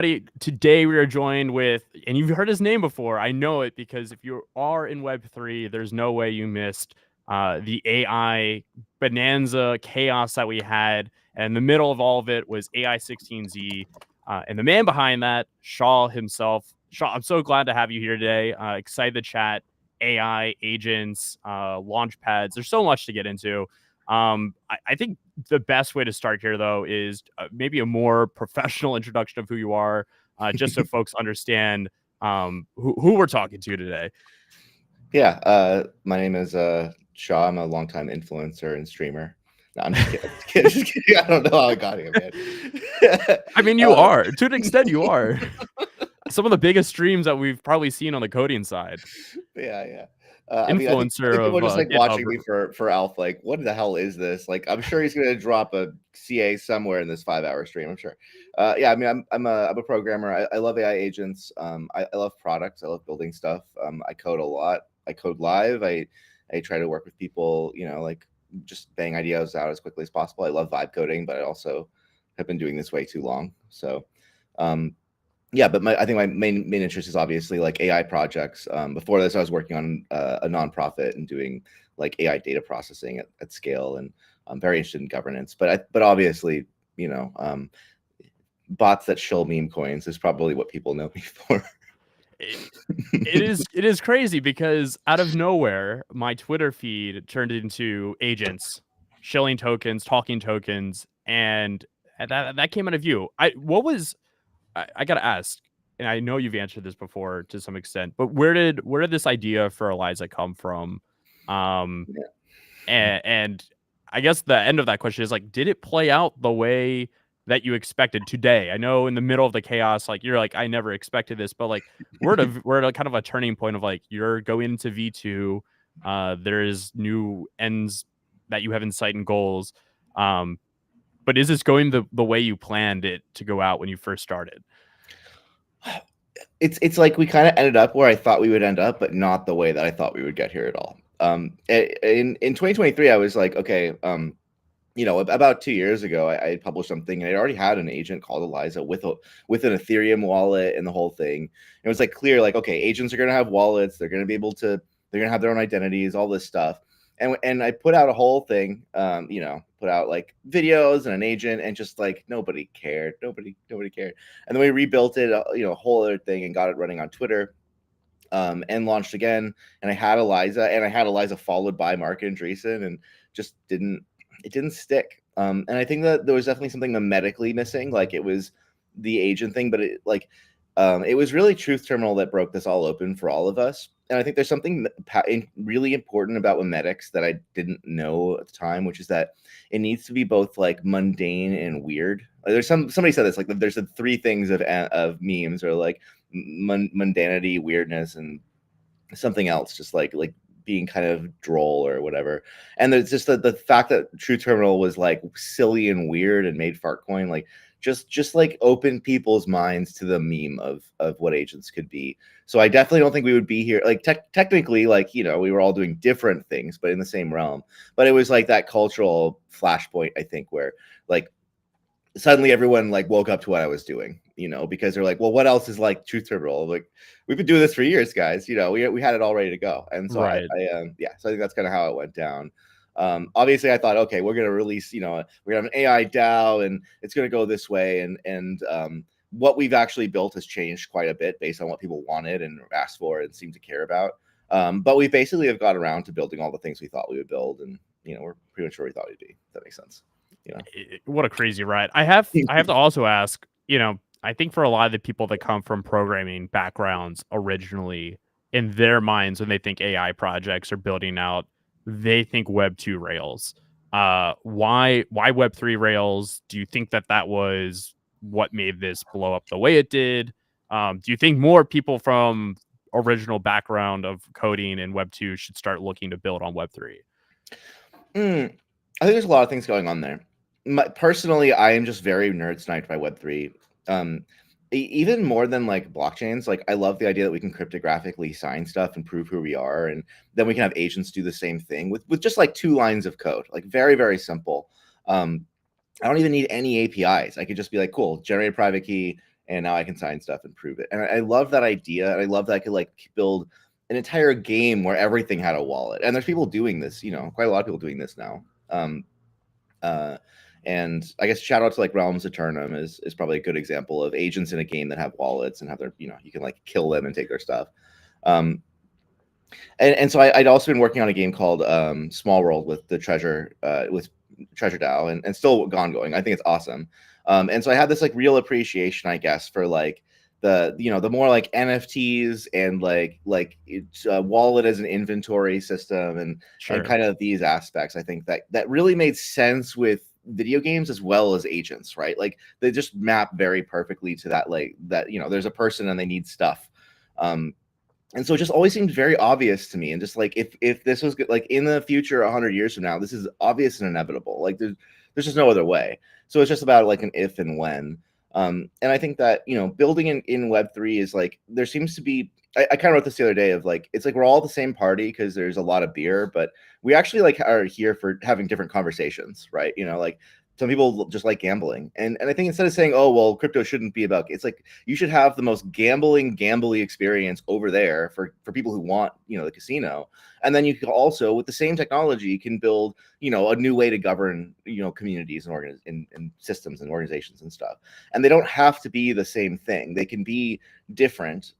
Today we are joined with, and you've heard his name before. I know it because if you are in Web3, there's no way you missed the AI bonanza chaos that we had. And in the middle of all of it was AI16z. And the man behind that, Shaw himself. Shaw, I'm so glad to have you here today. Excited to chat AI, agents, launch pads. There's so much to get into. I think the best way to start here, though, is maybe a more professional introduction of who you are, just so folks understand who we're talking to today. Yeah, my name is Shaw. I'm a longtime influencer and streamer. No, I'm just kidding. Just kidding. I don't know how I got here, man. I mean, you are. To an extent, you are. Some of the biggest streams that we've probably seen on the coding side. Yeah. I mean, I Influencer think people of are just like GitHub. watching me for Alf. Like, what the hell is this? Like, I'm sure he's gonna drop a CA somewhere in this 5-hour stream. I'm sure. Yeah, I mean, I'm a programmer. I love AI agents. I love products. I love building stuff. I code a lot. I code live. I try to work with people. Like just bang ideas out as quickly as possible. I love vibe coding, but I also have been doing this way too long. So, yeah, but I think my main interest is obviously like AI projects. Before this, I was working on a nonprofit and doing like AI data processing at scale, and I'm very interested in governance. But obviously, bots that shill meme coins is probably what people know me for. It is crazy because out of nowhere, my Twitter feed turned into agents, shilling tokens, talking tokens, and that came out of you. I gotta ask, and I know you've answered this before to some extent, but where did this idea for Eliza come from? Yeah. And I guess the end of that question is like, did it play out the way that you expected today? I know in the middle of the chaos, like you're like, I never expected this, but like we're at a kind of a turning point of like you're going into V2. There's new ends that you have in sight and goals. But is this going the way you planned it to go out when you first started? It's like we kind of ended up where I thought we would end up, but not the way that I thought we would get here at all. In 2023, I was like, okay, about 2 years ago, I had published something, and I already had an agent called Eliza with an Ethereum wallet and the whole thing. It was like clear, like, okay, agents are going to have wallets. They're going to be able to. They're going to have their own identities, all this stuff. And I put out a whole thing, put out like videos and an agent, and just like nobody cared. Nobody cared. And then we rebuilt it, a whole other thing, and got it running on Twitter. And launched again. And I had Eliza followed by Mark Andreessen, and just didn't stick. And I think that there was definitely something medically missing. Like it was the agent thing, but it was really Truth Terminal that broke this all open for all of us. And I think there's something really important about memetics that I didn't know at the time, which is that it needs to be both like mundane and weird. Like there's somebody said this, like there's the three things of memes, or like mundanity, weirdness, and something else, just like being kind of droll or whatever. And there's just the fact that True Terminal was like silly and weird and made Fartcoin like just like open people's minds to the meme of what agents could be. So I definitely don't think we would be here. Like technically, like, we were all doing different things, but in the same realm. But it was like that cultural flashpoint, I think, where like suddenly everyone like woke up to what I was doing, because they're like, well, what else is like Truth Terminal? Like, we've been doing this for years, guys. We had it all ready to go. And so Right. so I think that's kind of how it went down. Obviously I thought, okay, we're going to release, we're going to have an AI DAO, and it's going to go this way. And what we've actually built has changed quite a bit based on what people wanted and asked for and seemed to care about. But we basically have got around to building all the things we thought we would build. And, we're pretty much where we thought we'd be, if that makes sense. What a crazy ride. I have to also ask, I think for a lot of the people that come from programming backgrounds originally, in their minds when they think AI projects are building out, they think Web 2 Rails. Why Web 3 Rails? Do you think that was what made this blow up the way it did? Do you think more people from original background of coding and Web 2 should start looking to build on Web 3? I think there's a lot of things going on there. Personally, I am just very nerd sniped by Web3. Even more than like blockchains, like I love the idea that we can cryptographically sign stuff and prove who we are, and then we can have agents do the same thing with just like 2 lines of code, like very, very simple. I don't even need any APIs. I could just be like, cool, generate a private key and now I can sign stuff and prove it. And I love that idea, and I love that I could like build an entire game where everything had a wallet. And there's people doing this, quite a lot of people doing this now. And I guess shout out to like Realms Eternum is probably a good example of agents in a game that have wallets and have their, you can like kill them and take their stuff. And so I'd also been working on a game called Small World with the Treasure DAO, and still going. I think it's awesome. And so I had this like real appreciation, I guess, for like the more like NFTs and like it's wallet as an inventory system and kind of these aspects. I think that really made sense with video games as well as agents, right? Like they just map very perfectly to that, like that, there's a person and they need stuff. And so it just always seemed very obvious to me. And just like if this was like in the future, 100 years from now, this is obvious and inevitable. Like there's just no other way. So it's just about like an if and when. And I think that, building in Web3 is like, there seems to be, I kind of wrote this the other day of like, it's like we're all the same party because there's a lot of beer, but we actually like are here for having different conversations, right? Like some people just like gambling. And I think instead of saying, oh, well, crypto shouldn't be about, it's like you should have the most gambly experience over there for people who want, the casino. And then you can also, with the same technology, can build, a new way to govern, communities and systems and organizations and stuff. And they don't have to be the same thing. They can be different.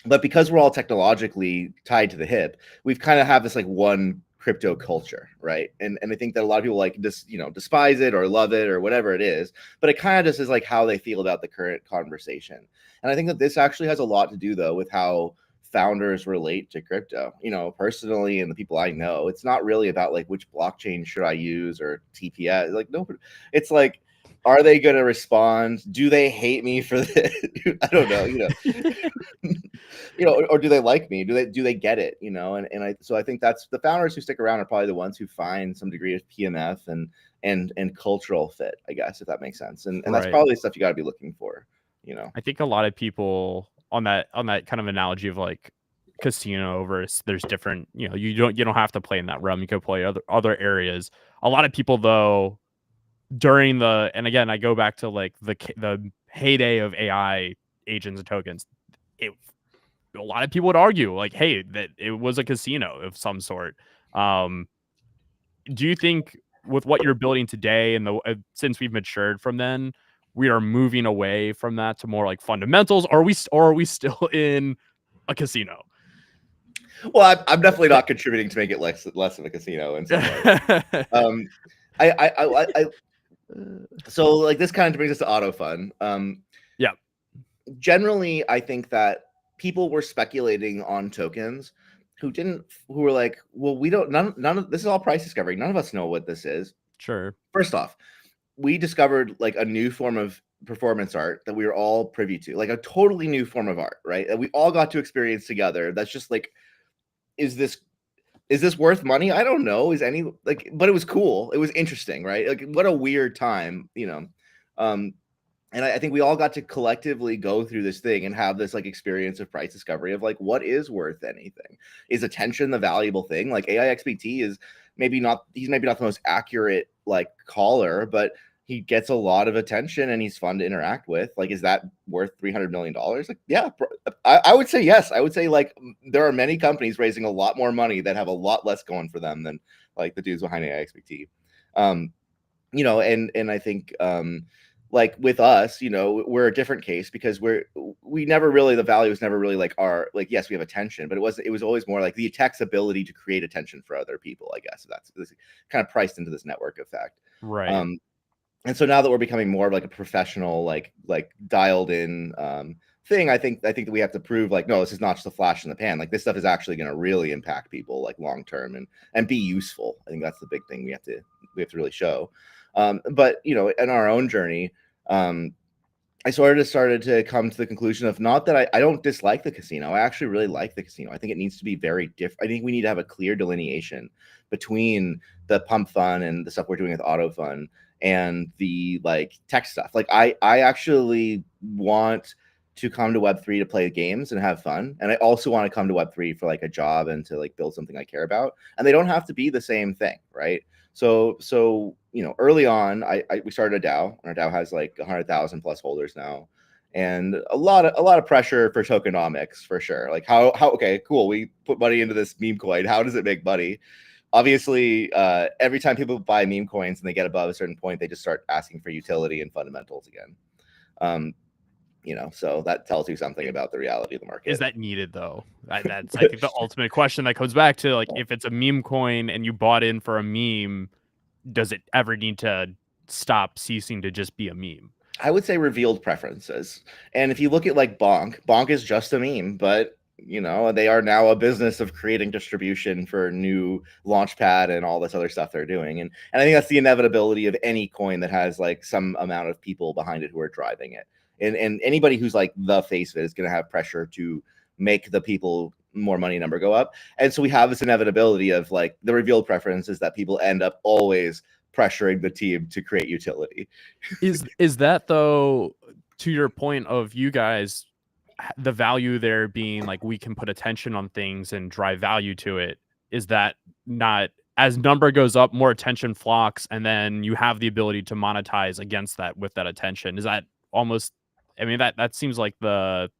But because we're all technologically tied to the hip, we've kind of have this like one crypto culture, right? And I think that a lot of people like just despise it or love it or whatever it is, but it kind of just is like how they feel about the current conversation. And I think that this actually has a lot to do though with how founders relate to crypto. Personally, and the people I know, it's not really about like which blockchain should I use or TPS. Like no, it's like, are they going to respond? Do they hate me for this? I don't know, or do they like me? Do they get it? So I think that's the founders who stick around are probably the ones who find some degree of PMF and cultural fit, I guess, if that makes sense. And that's probably stuff you got to be looking for. I think a lot of people on that kind of analogy of like casino versus there's different, you don't have to play in that realm. You could play other areas. A lot of people though, during and again, I go back to like the heyday of AI agents and tokens. A lot of people would argue like, hey, that it was a casino of some sort. Do you think with what you're building today and since we've matured from then, we are moving away from that to more like fundamentals? Or are we still in a casino? Well, I'm definitely not contributing to make it less of a casino in some way. I so like this kind of brings us to autofun. Yeah. Generally, I think that people were speculating on tokens who were like, well, we don't, none of this is all price discovery. None of us know what this is. Sure. First off, we discovered like a new form of performance art that we were all privy to, like a totally new form of art, right? And we all got to experience together. That's just like, is this worth money? I don't know. But it was cool. It was interesting, right? Like what a weird time, and I think we all got to collectively go through this thing and have this like experience of price discovery of like, what is worth anything? Is attention the valuable thing? Like AI16z is he's maybe not the most accurate like caller, but he gets a lot of attention and he's fun to interact with. Like, is that worth $300 million? Like, yeah, I would say yes. I would say like there are many companies raising a lot more money that have a lot less going for them than like the dudes behind AI16z. And I think, like with us, we're a different case because we never really, the value was never really like yes, we have attention, but it was always more like the tech's ability to create attention for other people, I guess. That's kind of priced into this network effect. Right. And so now that we're becoming more of like a professional, like dialed in thing, I think that we have to prove like, no, this is not just a flash in the pan. Like this stuff is actually going to really impact people like long term and be useful. I think that's the big thing we have to really show. But in our own journey, I started to come to the conclusion of not that I don't dislike the casino. I actually really like the casino. I think it needs to be very different. I think we need to have a clear delineation between the pump fun and the stuff we're doing with autofun and the like tech stuff. Like I actually want to come to Web3 to play games and have fun. And I also want to come to Web3 for like a job and to like build something I care about. And they don't have to be the same thing, right? So early on, we started a DAO, and our DAO has like 100,000 plus holders now. and a lot of pressure for tokenomics for sure. Like how okay, cool, we put money into this meme coin. How does it make money? Obviously, every time people buy meme coins and they get above a certain point, they just start asking for utility and fundamentals again. So that tells you something about the reality of the market. Is that needed though? That's I think the ultimate question that comes back to, like, if it's a meme coin and you bought in for a meme, does it ever need to stop ceasing to just be a meme? I would say revealed preferences. And if you look at like Bonk is just a meme, but they are now a business of creating distribution for new Launchpad and all this other stuff they're doing. And I think that's the inevitability of any coin that has like some amount of people behind it who are driving it. And anybody who's like the face of it is going to have pressure to make the people more money number go up. And so we have this inevitability of like the revealed preferences that people end up always pressuring the team to create utility. Is that though, to your point of you guys, the value there being like we can put attention on things and drive value to it? Is that not, as number goes up, more attention flocks, and then you have the ability to monetize against that with that attention? Is that almost, I mean, that seems like the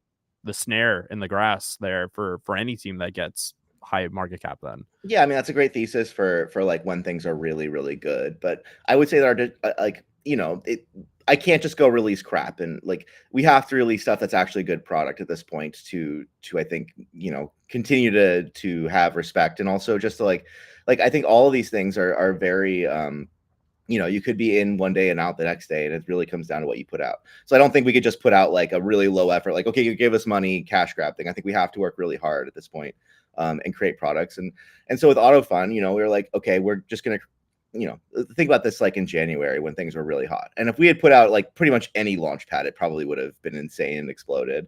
snare in the grass there for any team that gets high market cap then. Yeah, I mean that's a great thesis for like when things are really really good, but I would say that I can't just go release crap, and like we have to release stuff that's actually a good product at this point to I think continue to have respect, and also just to like I think all of these things are very you could be in one day and out the next day, and it really comes down to what you put out. So I don't think we could just put out like a really low effort, like, okay, you give us money, cash grab thing. I think we have to work really hard at this point, and create products. And so with autodotfun, we were like, okay, we're just going to, think about this like in January when things were really hot. And if we had put out like pretty much any Launchpad, it probably would have been insane and exploded.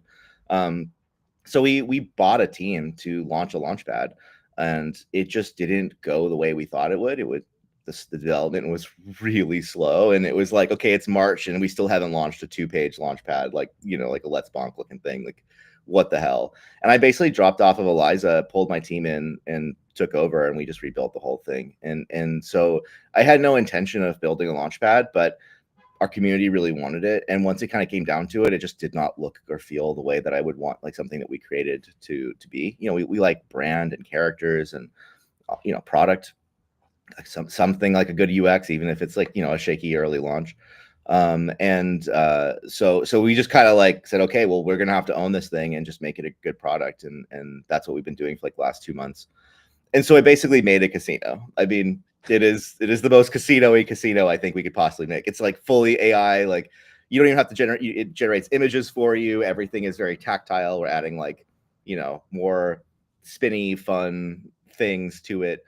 So we bought a team to launch a Launchpad, and it just didn't go the way we thought it would. The development was really slow, and it was like, okay, it's March and we still haven't launched a 2-page Launchpad, like like a Let's Bonk looking thing. Like, what the hell? And I basically dropped off of Eliza, pulled my team in, and took over, and we just rebuilt the whole thing. And so I had no intention of building a Launchpad, but our community really wanted it. And once it kind of came down to it, it just did not look or feel the way that I would want like something that we created to be. We like brand and characters and product, like something like a good UX, even if it's like a shaky early launch. So we just kind of like said, okay, well, we're gonna have to own this thing and just make it a good product, and that's what we've been doing for like the last 2 months. And so I basically made a casino. I mean, it is the most casino-y casino I think we could possibly make. It's like fully AI. Like you don't even have to generate. It generates images for you. Everything is very tactile. We're adding like more spinny, fun things to it.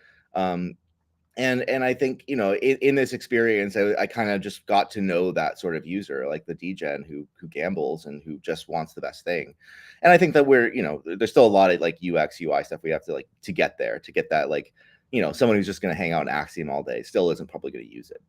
And I think, in this experience, I kind of just got to know that sort of user, like the degen who gambles and who just wants the best thing. And I think that we're, there's still a lot of like UX, UI stuff we have to like to get there, to get that, like, someone who's just going to hang out in Axiom all day still isn't probably going to use it.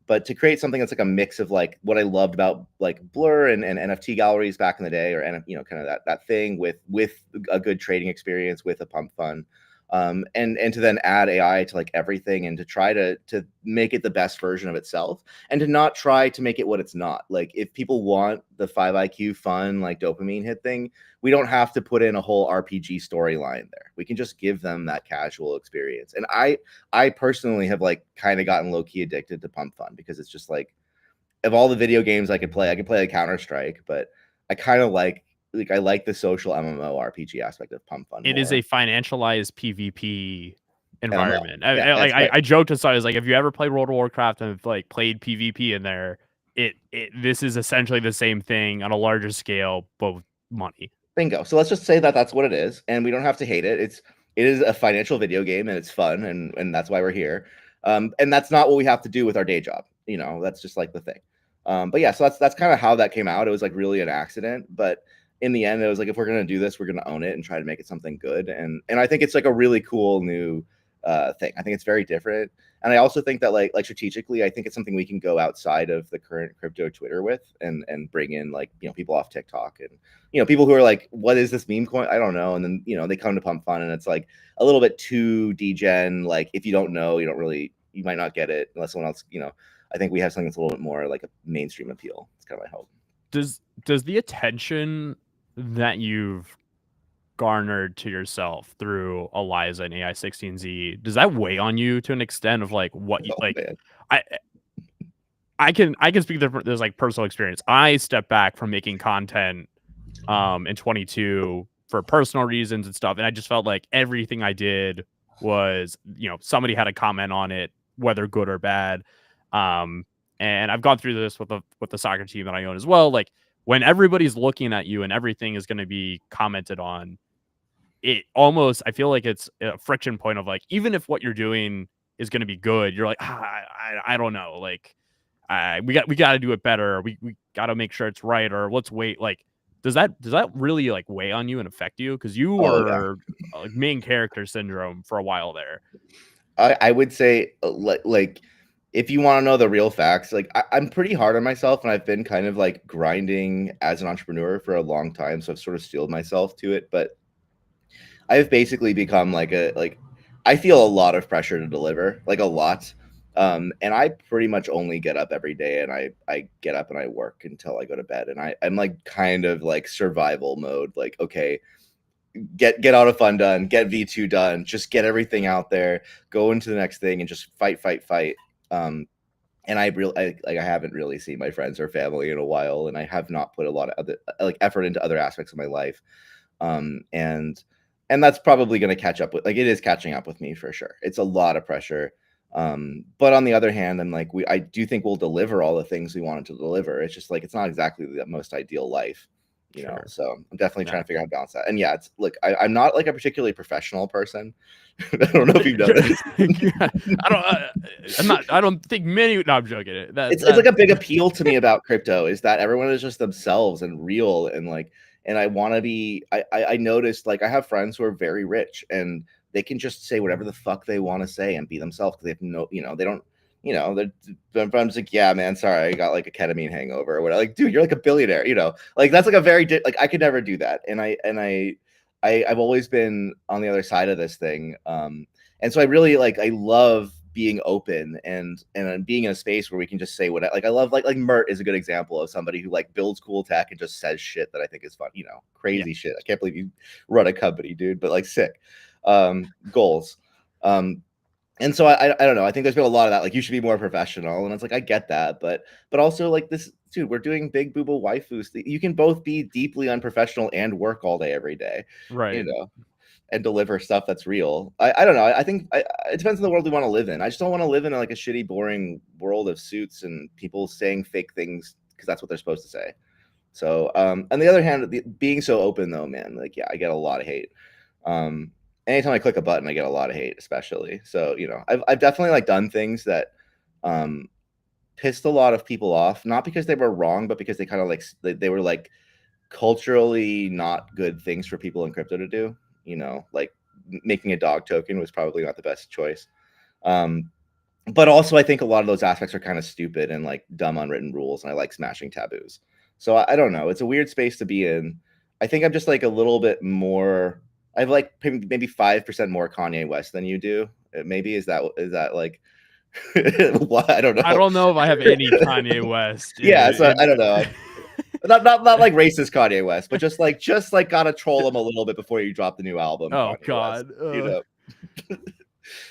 But to create something that's like a mix of like what I loved about like Blur and NFT galleries back in the day, or kind of that thing with a good trading experience, with a pump fund. And to then add AI to like everything, and to try to make it the best version of itself, and to not try to make it what it's not. Like if people want the 5IQ fun, like dopamine hit thing, we don't have to put in a whole RPG storyline there. We can just give them that casual experience. And I personally have like kind of gotten low-key addicted to Pump Fun, because it's just like, of all the video games I could play like Counter-Strike, but I kind of like I like the social MMO RPG aspect of Pump Fun. It is a financialized PvP environment. Yeah, I joked aside, I was like, if you ever played World of Warcraft and have like played PvP in there, this is essentially the same thing on a larger scale, but with money. Bingo. So let's just say that that's what it is, and we don't have to hate it. It is a financial video game, and it's fun, and that's why we're here. And that's not what we have to do with our day job. That's just like the thing. But yeah, so that's kind of how that came out. It was like really an accident, but in the end, it was like, if we're going to do this, we're going to own it and try to make it something good. And I think it's like a really cool new thing. I think it's very different. And I also think that like strategically, I think it's something we can go outside of the current crypto Twitter with, and bring in like, people off TikTok, and, people who are like, what is this meme coin? I don't know. And then, they come to Pump Fun, and it's like a little bit too degen. Like if you don't know, you might not get it unless someone else, I think we have something that's a little bit more like a mainstream appeal. It's kind of my hope. does the attention that you've garnered to yourself through Eliza and AI16Z, does that weigh on you to an extent of like what you Oh like? man. I I can speak to there's like personal experience. I stepped back from making content in 22 for personal reasons and stuff, and I just felt like everything I did was, somebody had a comment on it, whether good or bad. Um and I've gone through this with the soccer team that I own as well. Like when everybody's looking at you and everything is going to be commented on, it almost, I feel like it's a friction point of like, even if what you're doing is going to be good, you're like, I don't know, like we got to do it better. We got to make sure it's right, or let's wait. Like, does that really like weigh on you and affect you? Because you Oh yeah. were like main character syndrome for a while there. I would say like if you want to know the real facts, like I'm pretty hard on myself, and I've been kind of like grinding as an entrepreneur for a long time, so I've sort of steeled myself to it. But I've basically become like I feel a lot of pressure to deliver, like a lot. And I pretty much only get up every day, and I get up and I work until I go to bed, and I'm like kind of like survival mode, like okay, get autofun done, get V2 done, just get everything out there, go into the next thing, and just fight. And I haven't really seen my friends or family in a while, and I have not put a lot of other like effort into other aspects of my life. And that's probably going to catch up with, like, it is catching up with me for sure. It's a lot of pressure. But on the other hand, I'm like, I do think we'll deliver all the things we wanted to deliver. It's just like, it's not exactly the most ideal life, Sure. so I'm definitely Yeah. trying to figure out how to balance that. And yeah, it's look, I'm not like a particularly professional person. I don't know if you've noticed. Yeah, I don't think many. No, I'm joking. It's like a big appeal to me about crypto is that everyone is just themselves and real, and like, and I want to be. I noticed, like, I have friends who are very rich and they can just say whatever the fuck they want to say and be themselves because they have no, they don't, they're I'm just like, yeah, man, sorry, I got like a ketamine hangover or whatever. Like, dude, you're like a billionaire, like that's like a very like I could never do that, and I've always been on the other side of this thing, and so I really like, I love being open and being in a space where we can just say what I love, like Mert is a good example of somebody who like builds cool tech and just says shit that I think is fun, crazy Yeah. shit. I can't believe you run a company, dude, but like sick goals. And so I don't know. I think there's been a lot of that. Like, you should be more professional, and it's like I get that, but also like this, dude. We're doing big booba waifus. You can both be deeply unprofessional and work all day every day, Right. and deliver stuff that's real. I don't know. I think it depends on the world we want to live in. I just don't want to live in like a shitty, boring world of suits and people saying fake things because that's what they're supposed to say. So, on the other hand, being so open though, man, like, yeah, I get a lot of hate. Anytime I click a button, I get a lot of hate, especially. So, I've definitely like done things that pissed a lot of people off, not because they were wrong, but because they kind of like they were like culturally not good things for people in crypto to do. Like making a dog token was probably not the best choice. But also I think a lot of those aspects are kind of stupid and like dumb unwritten rules, and I like smashing taboos. So I don't know. It's a weird space to be in. I think I'm just like a little bit more. I have like maybe 5% more Kanye West than you do. Maybe is that like what? I don't know. I don't know if I have any Kanye West. Yeah, so I don't know. Not like racist Kanye West, but just like gotta troll him a little bit before you drop the new album. Oh Kanye God. West,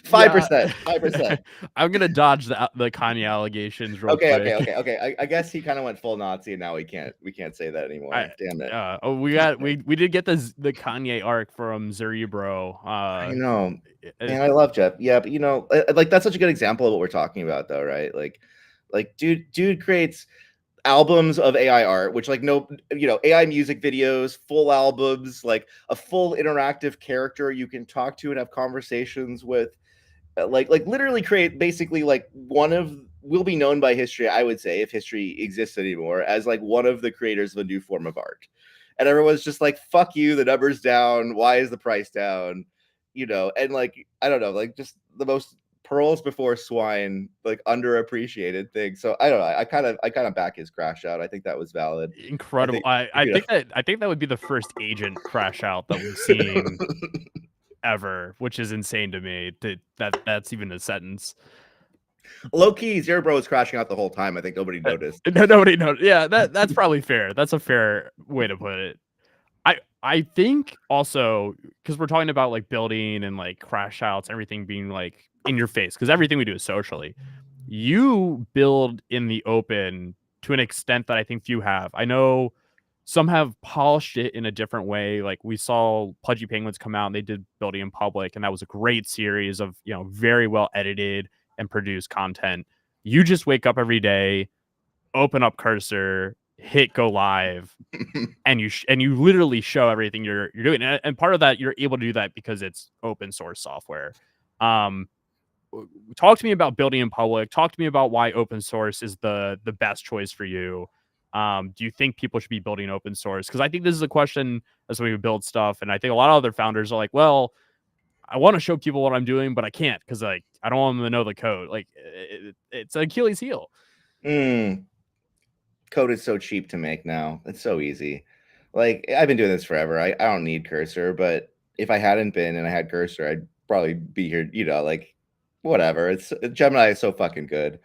5%, Yeah. 5%. I'm gonna dodge the Kanye allegations real Okay. quick. I guess he kind of went full Nazi, and now we can't say that anymore. Damn it. We did get the Kanye arc from Cerebro. I know, It, and I love Jeff. Yeah, but like that's such a good example of what we're talking about, though, right? Like dude creates albums of AI art, which like no, AI music videos, full albums, like a full interactive character you can talk to and have conversations with. Like literally create basically like one of will be known by history, I would say, if history exists anymore, as like one of the creators of a new form of art. And everyone's just like, fuck you, the number's down, why is the price down, and like I don't know, like just the most pearls before swine, like underappreciated thing. So I don't know, I kind of back his crash out. I think that was valid. incredible. I think that would be the first agent crash out that we've seen ever, which is insane to me. That's even a sentence. Low key, Zero Bro was crashing out the whole time. I think nobody noticed. Nobody knows. Yeah, that's probably fair. That's a fair way to put it. I think also because we're talking about like building and like crash outs, everything being like in your face, because everything we do is socially. You build in the open to an extent that I think few have. I know some have polished it in a different way. Like we saw Pudgy Penguins come out and they did building in public, and that was a great series of, you know, very well edited and produced content. You just wake up every day, open up cursor, hit go live, and you literally show everything you're doing. And part of that, you're able to do that because it's open source software. Um, Talk to me about building in public. Talk to me about why open source is the best choice for you. Do you think people should be building open source? Because I think this is a question as we build stuff, and I think a lot of other founders are like, well, I want to show people what I'm doing, but I can't because like I don't want them to know the code. Like it's an Achilles heel. Mm, code is so cheap to make now. It's so easy. Like I've been doing this forever. I don't need cursor, but if I hadn't been and I had cursor, I'd probably be here, like whatever. It's Gemini is so fucking good.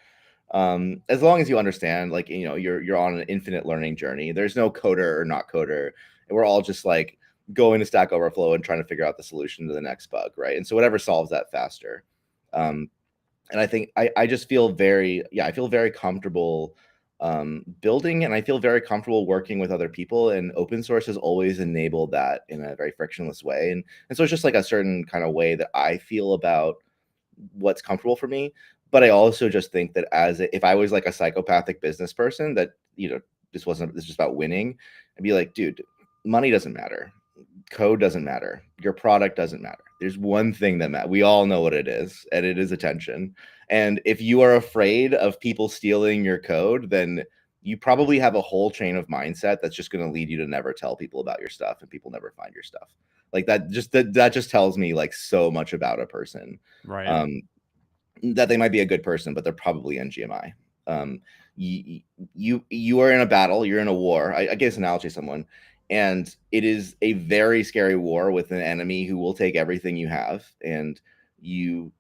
As long as you understand, like, you're on an infinite learning journey. There's no coder or not coder. And we're all just like going to Stack Overflow and trying to figure out the solution to the next bug, right? And so whatever solves that faster. And I think I just feel I feel very comfortable building, and I feel very comfortable working with other people, and open source has always enabled that in a very frictionless way. And so it's just like a certain kind of way that I feel about what's comfortable for me. But I also just think that if I was like a psychopathic business person that, this is just about winning, I'd be like, dude, money doesn't matter. Code doesn't matter. Your product doesn't matter. There's one thing that matters. We all know what it is, and it is attention. And if you are afraid of people stealing your code, then you probably have a whole chain of mindset that's just going to lead you to never tell people about your stuff, and people never find your stuff. Like that just tells me like so much about a person. Right. That they might be a good person, but they're probably NGMI. You are in a battle, you're in a war. I gave this analogy to someone, and it is a very scary war with an enemy who will take everything you have, and you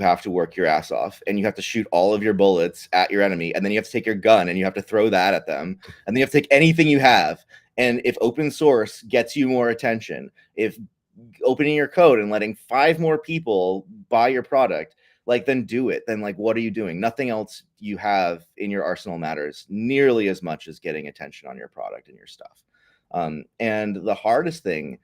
have to work your ass off, and you have to shoot all of your bullets at your enemy, and then you have to take your gun and you have to throw that at them, and then you have to take anything you have. And if open source gets you more attention, if opening your code and letting 5 more people buy your product, like, then do it. Then like, what are you doing? Nothing else you have in your arsenal matters nearly as much as getting attention on your product and your stuff. And the hardest thing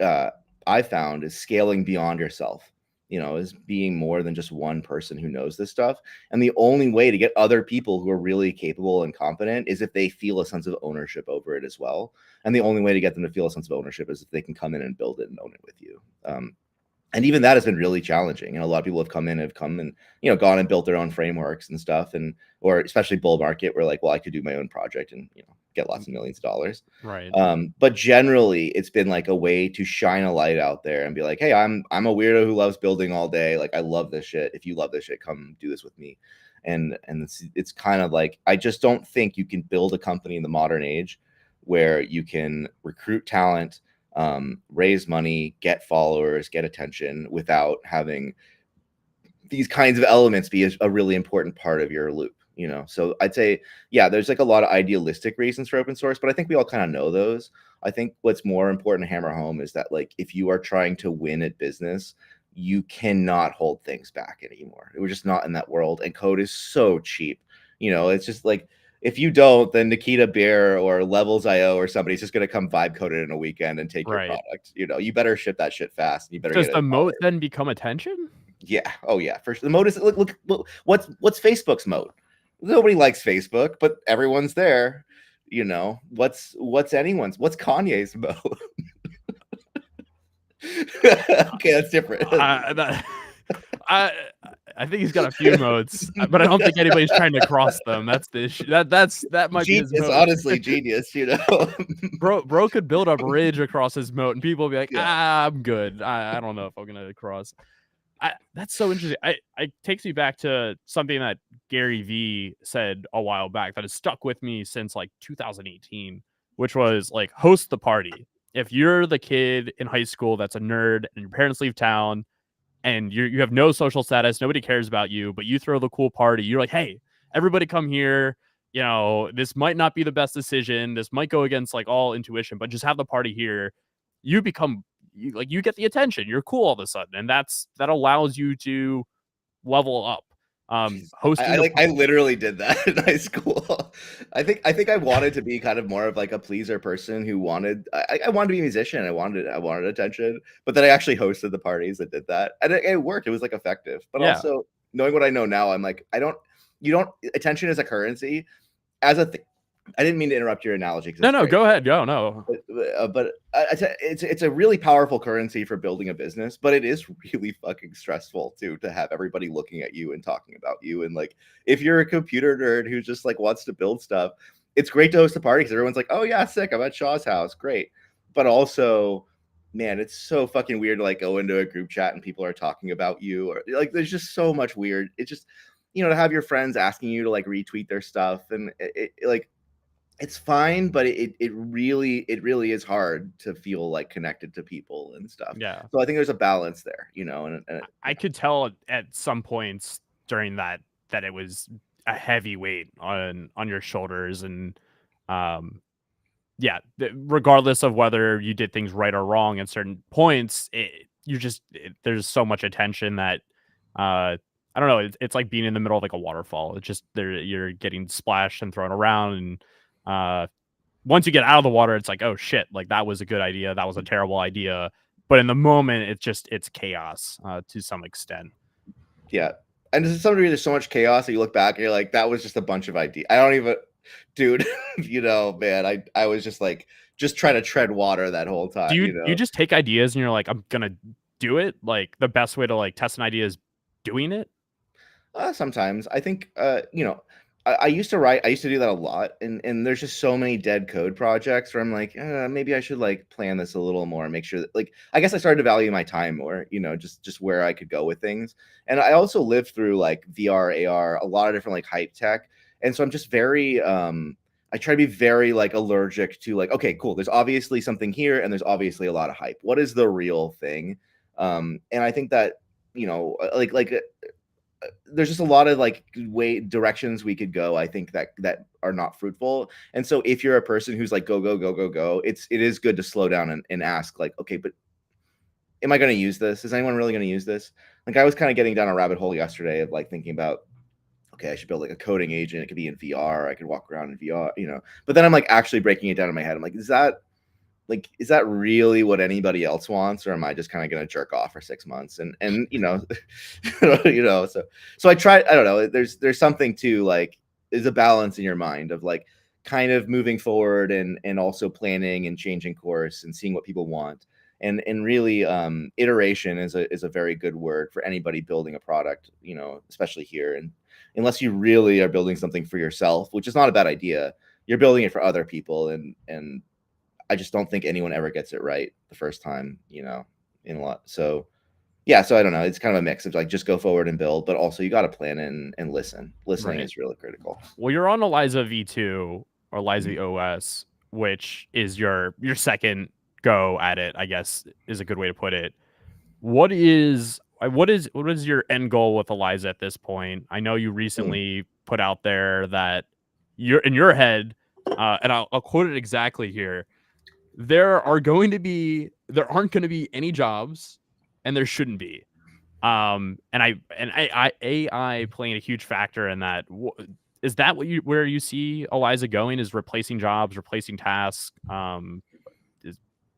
I found is scaling beyond yourself, is being more than just one person who knows this stuff. And the only way to get other people who are really capable and competent is if they feel a sense of ownership over it as well. And the only way to get them to feel a sense of ownership is if they can come in and build it and own it with you. And even that has been really challenging. And a lot of people have come and, gone and built their own frameworks and stuff. Or especially bull market, where like, well, I could do my own project and, get lots of millions of dollars. Right. But generally it's been like a way to shine a light out there and be like, hey, I'm a weirdo who loves building all day. Like, I love this shit. If you love this shit, come do this with me. And it's kind of like, I just don't think you can build a company in the modern age where you can recruit talent, raise money, get followers, get attention without having these kinds of elements be a really important part of your loop. So I'd say, yeah, there's like a lot of idealistic reasons for open source, but I think we all kind of know those. I think what's more important to hammer home is that, like, if you are trying to win at business, you cannot hold things back anymore. We're just not in that world, and code is so cheap. It's just like, if you don't, then Nikita Beer or Levels.io or somebody's just going to come vibe code it in a weekend and take your product. You better ship that shit fast. You better Does get the it moat then become attention? Yeah. Oh yeah. For sure. The moat is look. What's Facebook's moat? Nobody likes Facebook, but everyone's there. What's anyone's? What's Kanye's moat? Okay, that's different. I think he's got a few modes, but I don't think anybody's trying to cross them. That's the issue. That might genius, be his moat. honestly, genius. Bro could build a bridge across his moat, and people will be like, I'm good. I don't know if I'm gonna cross. That's so interesting. It takes me back to something that Gary Vee said a while back that has stuck with me since like 2018, which was like, host the party. If you're the kid in high school that's a nerd and your parents leave town and you have no social status, nobody cares about you, but you throw the cool party. You're like, hey, everybody come here. You know, this might not be the best decision. This might go against like all intuition, but just have the party here. You become you get the attention. You're cool all of a sudden, and that allows you to level up. Hosting I literally did that in high school. I think I wanted to be kind of more of like a pleaser person who wanted I wanted to be a musician. I wanted attention, but then I actually hosted the parties that did that, and it worked. It was like effective, but yeah. also knowing what I know now, I'm like you don't attention is a currency as a I didn't mean to interrupt your analogy because No, go ahead. Go. No. but it's a really powerful currency for building a business, but it is really fucking stressful too to have everybody looking at you and talking about you. And like, if you're a computer nerd who just like wants to build stuff, it's great to host a party because everyone's like, oh yeah, sick, I'm at Shaw's house, great. But also, man, it's so fucking weird to like go into a group chat and people are talking about you, or like there's just so much weird. It just, to have your friends asking you to like retweet their stuff, and like it's fine, but it really is hard to feel like connected to people and stuff. Yeah. So I think there's a balance there, and I could tell at some points during that it was a heavy weight on your shoulders, and yeah, regardless of whether you did things right or wrong at certain points, there's so much attention that I don't know. It's like being in the middle of like a waterfall. It's just you're getting splashed and thrown around, and once you get out of the water, it's like, oh shit, like that was a good idea, that was a terrible idea. But in the moment, it's chaos to some extent. Yeah, and to some degree, there's so much chaos that you look back and you're like, that was just a bunch of ideas. I don't even, dude. Man, I was just like trying to tread water that whole time. Do you just take ideas and you're like, I'm gonna do it? Like the best way to like test an idea is doing it. Sometimes I think, I used to write. I used to do that a lot, and there's just so many dead code projects where I'm like, maybe I should like plan this a little more, make sure that like I guess I started to value my time more, just where I could go with things. And I also lived through like VR, AR, a lot of different like hype tech, and so I'm just very I try to be very like allergic to like, okay, cool. There's obviously something here, and there's obviously a lot of hype. What is the real thing? And I think that there's just a lot of like directions we could go, I think, that are not fruitful. And so if you're a person who's like go go go go go, it is good to slow down and ask like, okay, but am I going to use this? Is anyone really going to use this? Like I was kind of getting down a rabbit hole yesterday of like thinking about, okay, I should build like a coding agent. It could be in VR. I could walk around in VR, but then I'm like actually breaking it down in my head. I'm like, is that really what anybody else wants, or am I just kind of going to jerk off for 6 months? And so I try. I don't know. There's something to like, is a balance in your mind of like kind of moving forward and also planning and changing course and seeing what people want. And really, iteration is a very good word for anybody building a product, especially here. And unless you really are building something for yourself, which is not a bad idea, you're building it for other people, and I just don't think anyone ever gets it right the first time, in a lot. So yeah, so I don't know. It's kind of a mix of like just go forward and build, but also you got to plan and listen. Listening is really critical. Well, you're on Eliza V2 or Eliza OS, which is your second go at it, I guess is a good way to put it. What is your end goal with Eliza at this point? I know you recently put out there that you're in your head, and I'll quote it exactly here. There aren't going to be any jobs, and there shouldn't be. And AI playing a huge factor in that. Is that where you see Eliza going? Is replacing jobs, replacing tasks?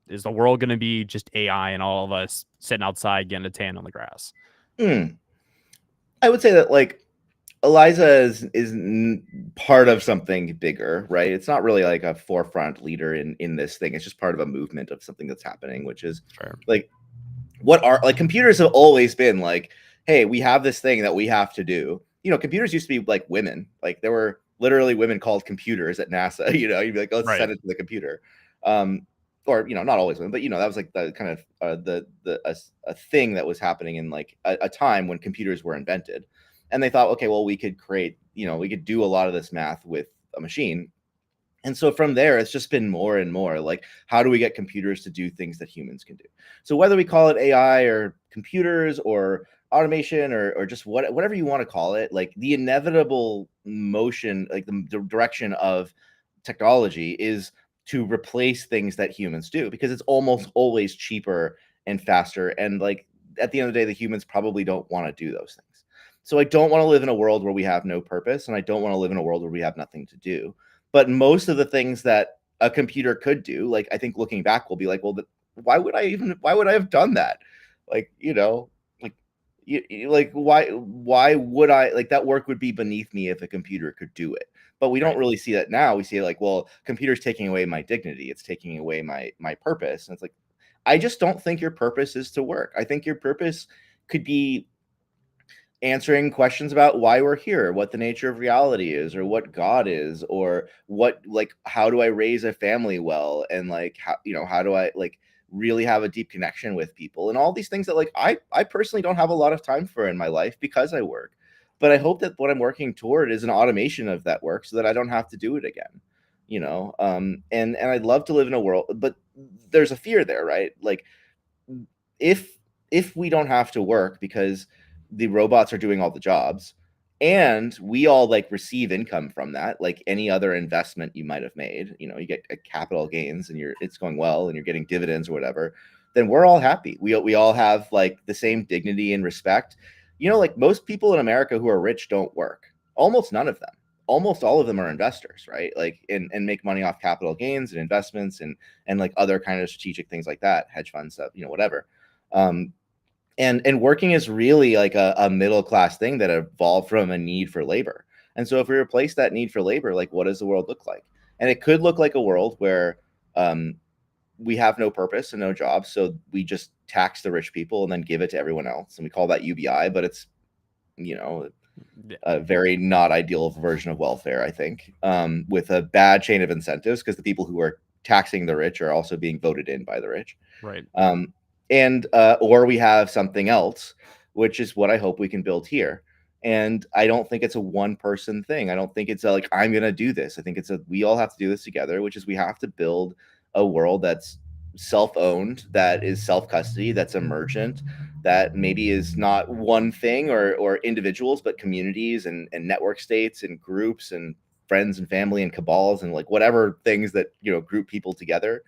Is the world going to be just AI and all of us sitting outside getting a tan on the grass? I would say that like Eliza is part of something bigger, right? It's not really like a forefront leader in this thing. It's just part of a movement of something that's happening, which is like what are like computers have always been like, hey, we have this thing that we have to do. Computers used to be like women. Like there were literally women called computers at NASA. You'd be like, let's send it to the computer. Or not always women, but that was like the kind of a thing that was happening in like a time when computers were invented. And they thought, okay, well, we could create, we could do a lot of this math with a machine. And so from there, it's just been more and more like, how do we get computers to do things that humans can do? So whether we call it AI or computers or automation or just whatever you want to call it, like the inevitable motion, like the direction of technology is to replace things that humans do, because it's almost always cheaper and faster. And like at the end of the day, the humans probably don't want to do those things. So I don't want to live in a world where we have no purpose, and I don't want to live in a world where we have nothing to do. But most of the things that a computer could do, like I think looking back, we'll be like, well, why would I have done that? Like, like like why would I, like, that work would be beneath me if a computer could do it. But we don't Right. really see that now. We see it like, well, computer's taking away my dignity. It's taking away my purpose. And it's like, I just don't think your purpose is to work. I think your purpose could be answering questions about why we're here, what the nature of reality is, or what God is, or what, like, how do I raise a family well, and like how do I like really have a deep connection with people, and all these things that like I personally don't have a lot of time for in my life because I work. But I hope that what I'm working toward is an automation of that work so that I don't have to do it again. And I'd love to live in a world, but there's a fear there, right? Like, if we don't have to work because the robots are doing all the jobs, and we all like receive income from that, like any other investment you might have made, you get a capital gains and it's going well and you're getting dividends or whatever, then we're all happy. We all have like the same dignity and respect. Like most people in America who are rich don't work. Almost none of them. Almost all of them are investors, right? Like, and make money off capital gains and investments and like other kind of strategic things like that, hedge fund stuff, whatever. um, and working is really like a middle class thing that evolved from a need for labor. And so if we replace that need for labor, like, what does the world look like? And it could look like a world where um, we have no purpose and no jobs, so we just tax the rich people and then give it to everyone else, and we call that UBI. But it's you know Yeah. a very not ideal version of welfare, I think, with a bad chain of incentives, because the people who are taxing the rich are also being voted in by the rich. Right. um, and or we have something else, which is what I hope we can build here. And I don't think it's a one person thing. I don't think it's like, I'm gonna do this. I think it's we all have to do this together, which is we have to build a world that's self-owned, that is self-custody, that's emergent, that maybe is not one thing or individuals, but communities and network states and groups and friends and family and cabals and like whatever things that group people together.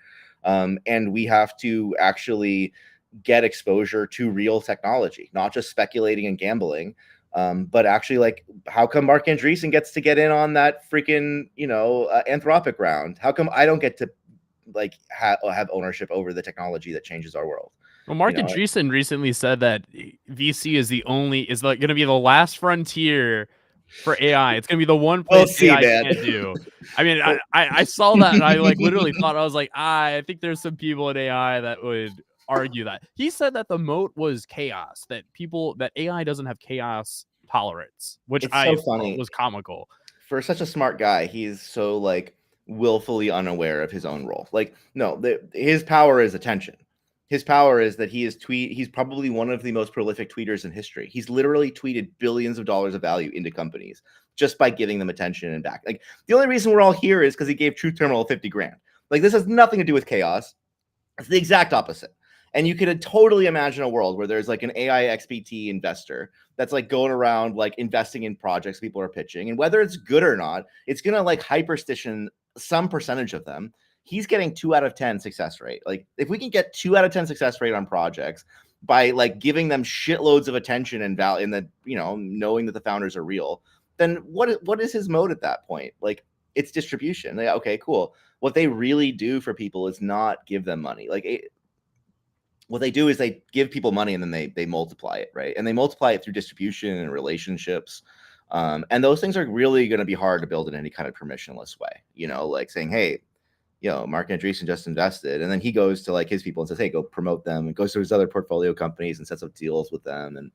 And we have to actually get exposure to real technology, not just speculating and gambling, but actually, like, how come Mark Andreessen gets to get in on that freaking Anthropic round? How come I don't get to like have ownership over the technology that changes our world? Well, You Mark know, Andreessen recently said that VC is like going to be the last frontier for AI. It's going to be the one we'll place see, AI man. can't do. I mean, I, Well, I I saw that and I like literally thought, I was like, I think there's some people in AI that would argue that. He said that the moat was chaos, that AI doesn't have chaos tolerance, which it's so I thought funny. was comical. For such a smart guy, he's so like willfully unaware of his own role. Like, no, his power is attention. His power is that he's probably one of the most prolific tweeters in history. He's literally tweeted billions of dollars of value into companies just by giving them attention and back. Like, the only reason we're all here is because he gave Truth Terminal 50 grand. Like, this has nothing to do with chaos. It's the exact opposite. And you could totally imagine a world where there's like an AI XPT investor that's like going around like investing in projects people are pitching. And whether it's good or not, it's going to like hyperstition some percentage of them. He's getting 2 out of 10 success rate. Like, if we can get 2 out of 10 success rate on projects by like giving them shitloads of attention and value, and that, knowing that the founders are real, then what is his mode at that point? Like, it's distribution. Like, okay, cool. What they really do for people is not give them money. Like, what they do is they give people money and then they multiply it, right? And they multiply it through distribution and relationships. And those things are really going to be hard to build in any kind of permissionless way. Like saying, hey, Mark Andreessen just invested, and then he goes to like his people and says, hey, go promote them, and goes to his other portfolio companies and sets up deals with them, and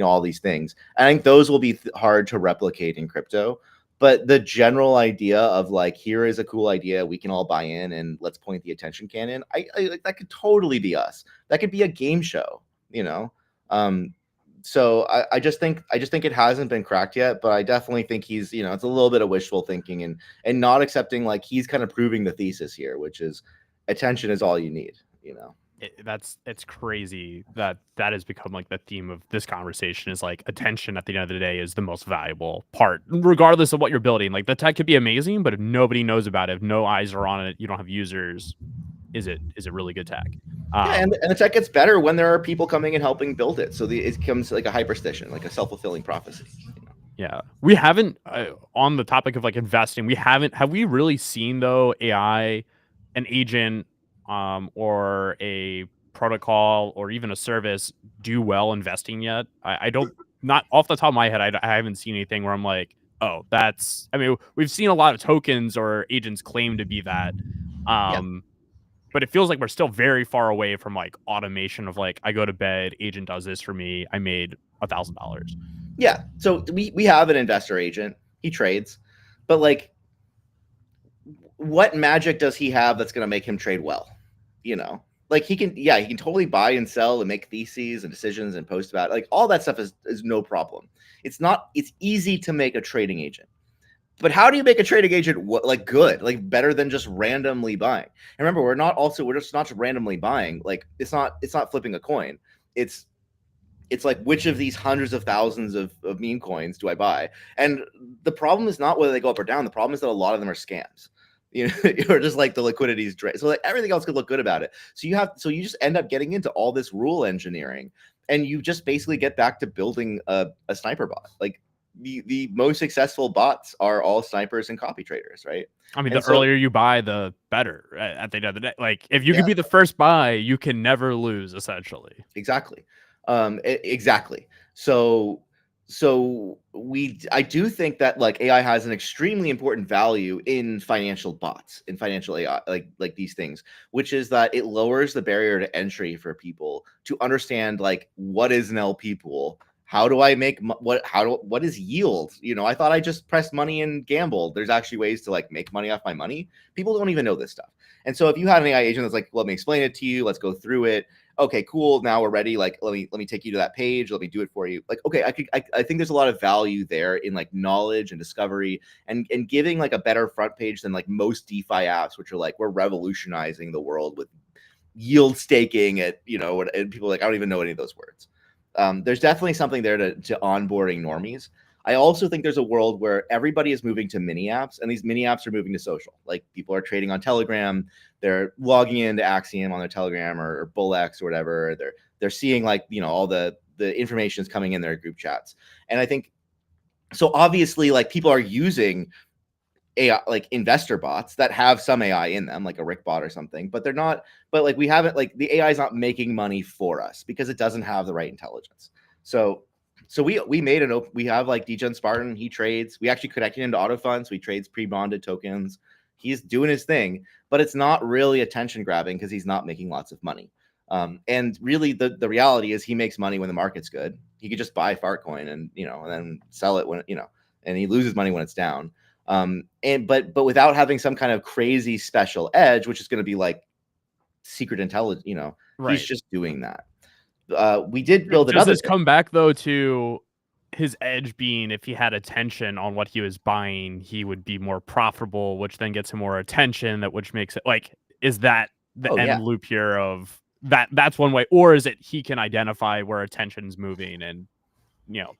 all these things. I think those will be hard to replicate in crypto. But the general idea of like, here is a cool idea, we can all buy in, and let's point the attention cannon. I that could totally be us. That could be a game show. Um, so I just think it hasn't been cracked yet, but I definitely think he's, it's a little bit of wishful thinking and not accepting, like, he's kind of proving the thesis here, which is attention is all you need. It's crazy that has become like the theme of this conversation, is like attention at the end of the day is the most valuable part, regardless of what you're building. Like the tech could be amazing, but if nobody knows about it, if no eyes are on it, you don't have users, is it really good tech? Yeah, and the tech gets better when there are people coming and helping build it. So it becomes like a hyperstition, like a self-fulfilling prophecy. Yeah, we haven't on the topic of like investing. Have we really seen though AI, an agent, or a protocol or even a service do well investing yet? I don't, not off the top of my head. I haven't seen anything where I'm like, oh, that's. I mean, we've seen a lot of tokens or agents claim to be that. Yeah. But it feels like we're still very far away from like automation of like, I go to bed, agent does this for me, I made $1,000. Yeah. So we have an investor agent. He trades, but like, what magic does he have that's going to make him trade well? Like he can totally buy and sell and make theses and decisions and post about it. Like all that stuff is no problem. It's easy to make a trading agent. But how do you make a trading agent like good, like better than just randomly buying? And remember, we're just not just randomly buying. Like it's not flipping a coin. It's like, which of these hundreds of thousands of meme coins do I buy? And the problem is not whether they go up or down. The problem is that a lot of them are scams. Or just like the liquidity is so like everything else could look good about it. So you just end up getting into all this rule engineering, and you just basically get back to building a sniper bot. Like the most successful bots are all snipers and copy traders, right? I mean, earlier you buy, the better at the end of the day. Like if you can be the first buy, you can never lose, essentially. Exactly. Exactly. So I do think that like AI has an extremely important value in financial bots, in financial AI, like these things, which is that it lowers the barrier to entry for people to understand, like, what is an LP pool? How do I make what is yield? I thought I just pressed money and gambled. There's actually ways to like make money off my money. People don't even know this stuff. And so if you had an AI agent that's like, let me explain it to you, let's go through it. Okay, cool. Now we're ready. Like, let me take you to that page. Let me do it for you. Like, okay, I think there's a lot of value there in like knowledge and discovery and giving like a better front page than like most DeFi apps, which are like, we're revolutionizing the world with yield staking and people are like, I don't even know any of those words. There's definitely something there to onboarding normies. I also think there's a world where everybody is moving to mini apps, and these mini apps are moving to social. Like people are trading on Telegram, they're logging into Axiom on their Telegram or BullX or whatever. They're seeing like all the information is coming in their group chats, and I think so. Obviously, like people are using AI, like investor bots that have some AI in them, like a Rick bot or something, but they're not. But like we haven't, like the AI is not making money for us because it doesn't have the right intelligence. So we made an open. We have like Degen Spartan. He trades. We actually connected him to autodotfun, so he trades pre-bonded tokens. He's doing his thing, but it's not really attention grabbing because he's not making lots of money. And really, the reality is he makes money when the market's good. He could just buy Fartcoin and and then sell it when and he loses money when it's down. But without having some kind of crazy special edge, which is going to be like secret intelligence, Right. He's just doing that. We did build another. Does this come back though to his edge being, if he had attention on what he was buying, he would be more profitable, which then gets him more attention, which makes it like, is that the end loop here of that? That's one way, or is it he can identify where attention's moving and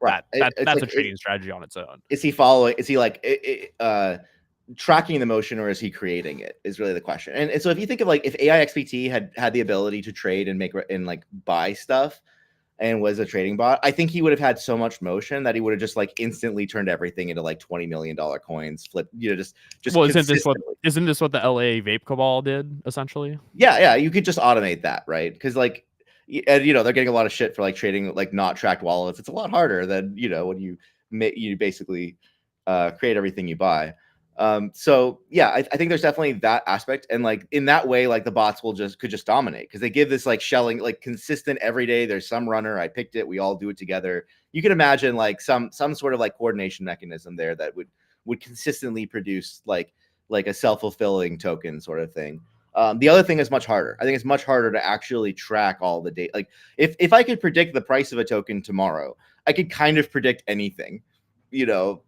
right. That's like a trading strategy on its own. Is he following? Is he like tracking the motion, or is he creating it? Is really the question. And so if you think of like if ai16z had the ability to trade and make and like buy stuff and was a trading bot, I think he would have had so much motion that he would have just like instantly turned everything into like $20 million coins, flip, just. Well, isn't this what the LA vape cabal did essentially? Yeah, you could just automate that, right? Because like, and they're getting a lot of shit for like trading like not tracked wallets. It's a lot harder than when you basically create everything you buy. So yeah, I think there's definitely that aspect, and like in that way, like the bots could just dominate because they give this like shelling like consistent every day. There's some runner, I picked it, we all do it together. You can imagine like some sort of like coordination mechanism there that would consistently produce like a self-fulfilling token sort of thing. The other thing is much harder. I think it's much harder to actually track all the data. Like if I could predict the price of a token tomorrow, I could kind of predict anything.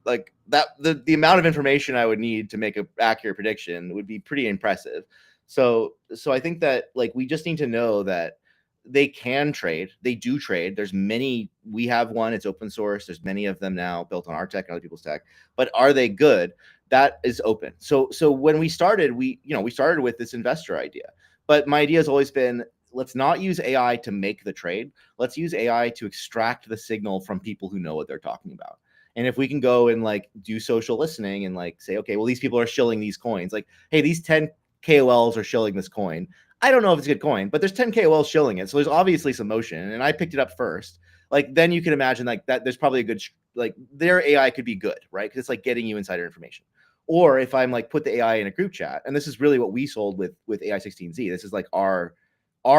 Like that the amount of information I would need to make an accurate prediction would be pretty impressive. So I think that like we just need to know that they can trade. They do trade. There's many. We have one. It's open source. There's many of them now built on our tech and other people's tech. But are they good? That is open. So when we started, we started with this investor idea. But my idea has always been, let's not use AI to make the trade. Let's use AI to extract the signal from people who know what they're talking about. And if we can go and like do social listening and like say, okay, well, these people are shilling these coins. Like, hey, these 10 KOLs are shilling this coin. I don't know if it's a good coin, but there's 10 KOLs shilling it. So there's obviously some motion. And I picked it up first. Like, then you can imagine like that there's probably a good, like their AI could be good, right? Because it's like getting you insider information. Or if I'm like put the AI in a group chat, and this is really what we sold with AI16z. This is like our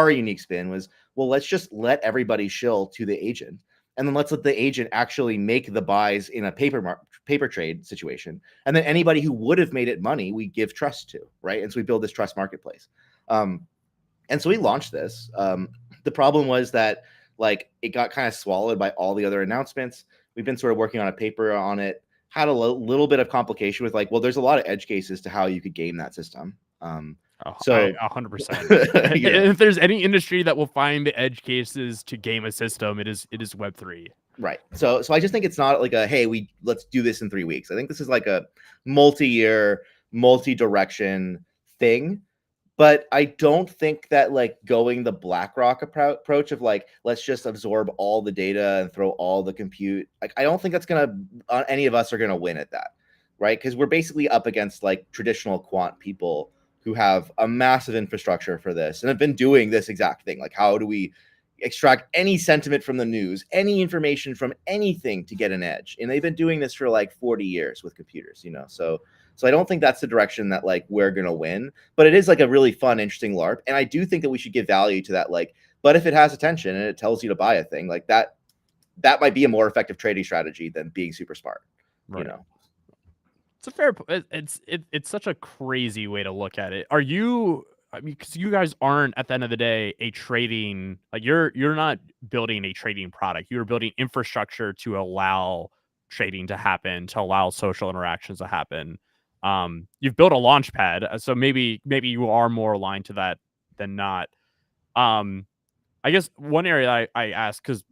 unique spin was, well, let's just let everybody shill to the agent, and then let's let the agent actually make the buys in a paper trade situation, and then anybody who would have made it money, we give trust to, right? And so we build this trust marketplace, and so we launched this. The problem was that like it got kind of swallowed by all the other announcements. We've been sort of working on a paper on it. Had a little bit of complication with like, well, there's a lot of edge cases to how you could game that system. So 100%. If there's any industry that will find edge cases to game a system, it is Web3. Right. So I just think it's not like a, hey, let's do this in 3 weeks. I think this is like a multi-year, multi-direction thing. But I don't think that like going the BlackRock approach of like, let's just absorb all the data and throw all the compute. Like, I don't think that's any of us are gonna win at that, right? Because we're basically up against like traditional quant people who have a massive infrastructure for this and have been doing this exact thing. Like, how do we extract any sentiment from the news, any information from anything to get an edge? And they've been doing this for like 40 years with computers, So I don't think that's the direction that like we're gonna win, but it is like a really fun, interesting LARP. And I do think that we should give value to that. Like, but if it has attention and it tells you to buy a thing like that, that might be a more effective trading strategy than being super smart. Right. It's a fair. It's such a crazy way to look at it. Are you? I mean, because you guys aren't at the end of the day a trading, like you're not building a trading product. You're building infrastructure to allow trading to happen, to allow social interactions to happen. You've built a launch pad, so maybe you are more aligned to that than not. I guess one area I ask, because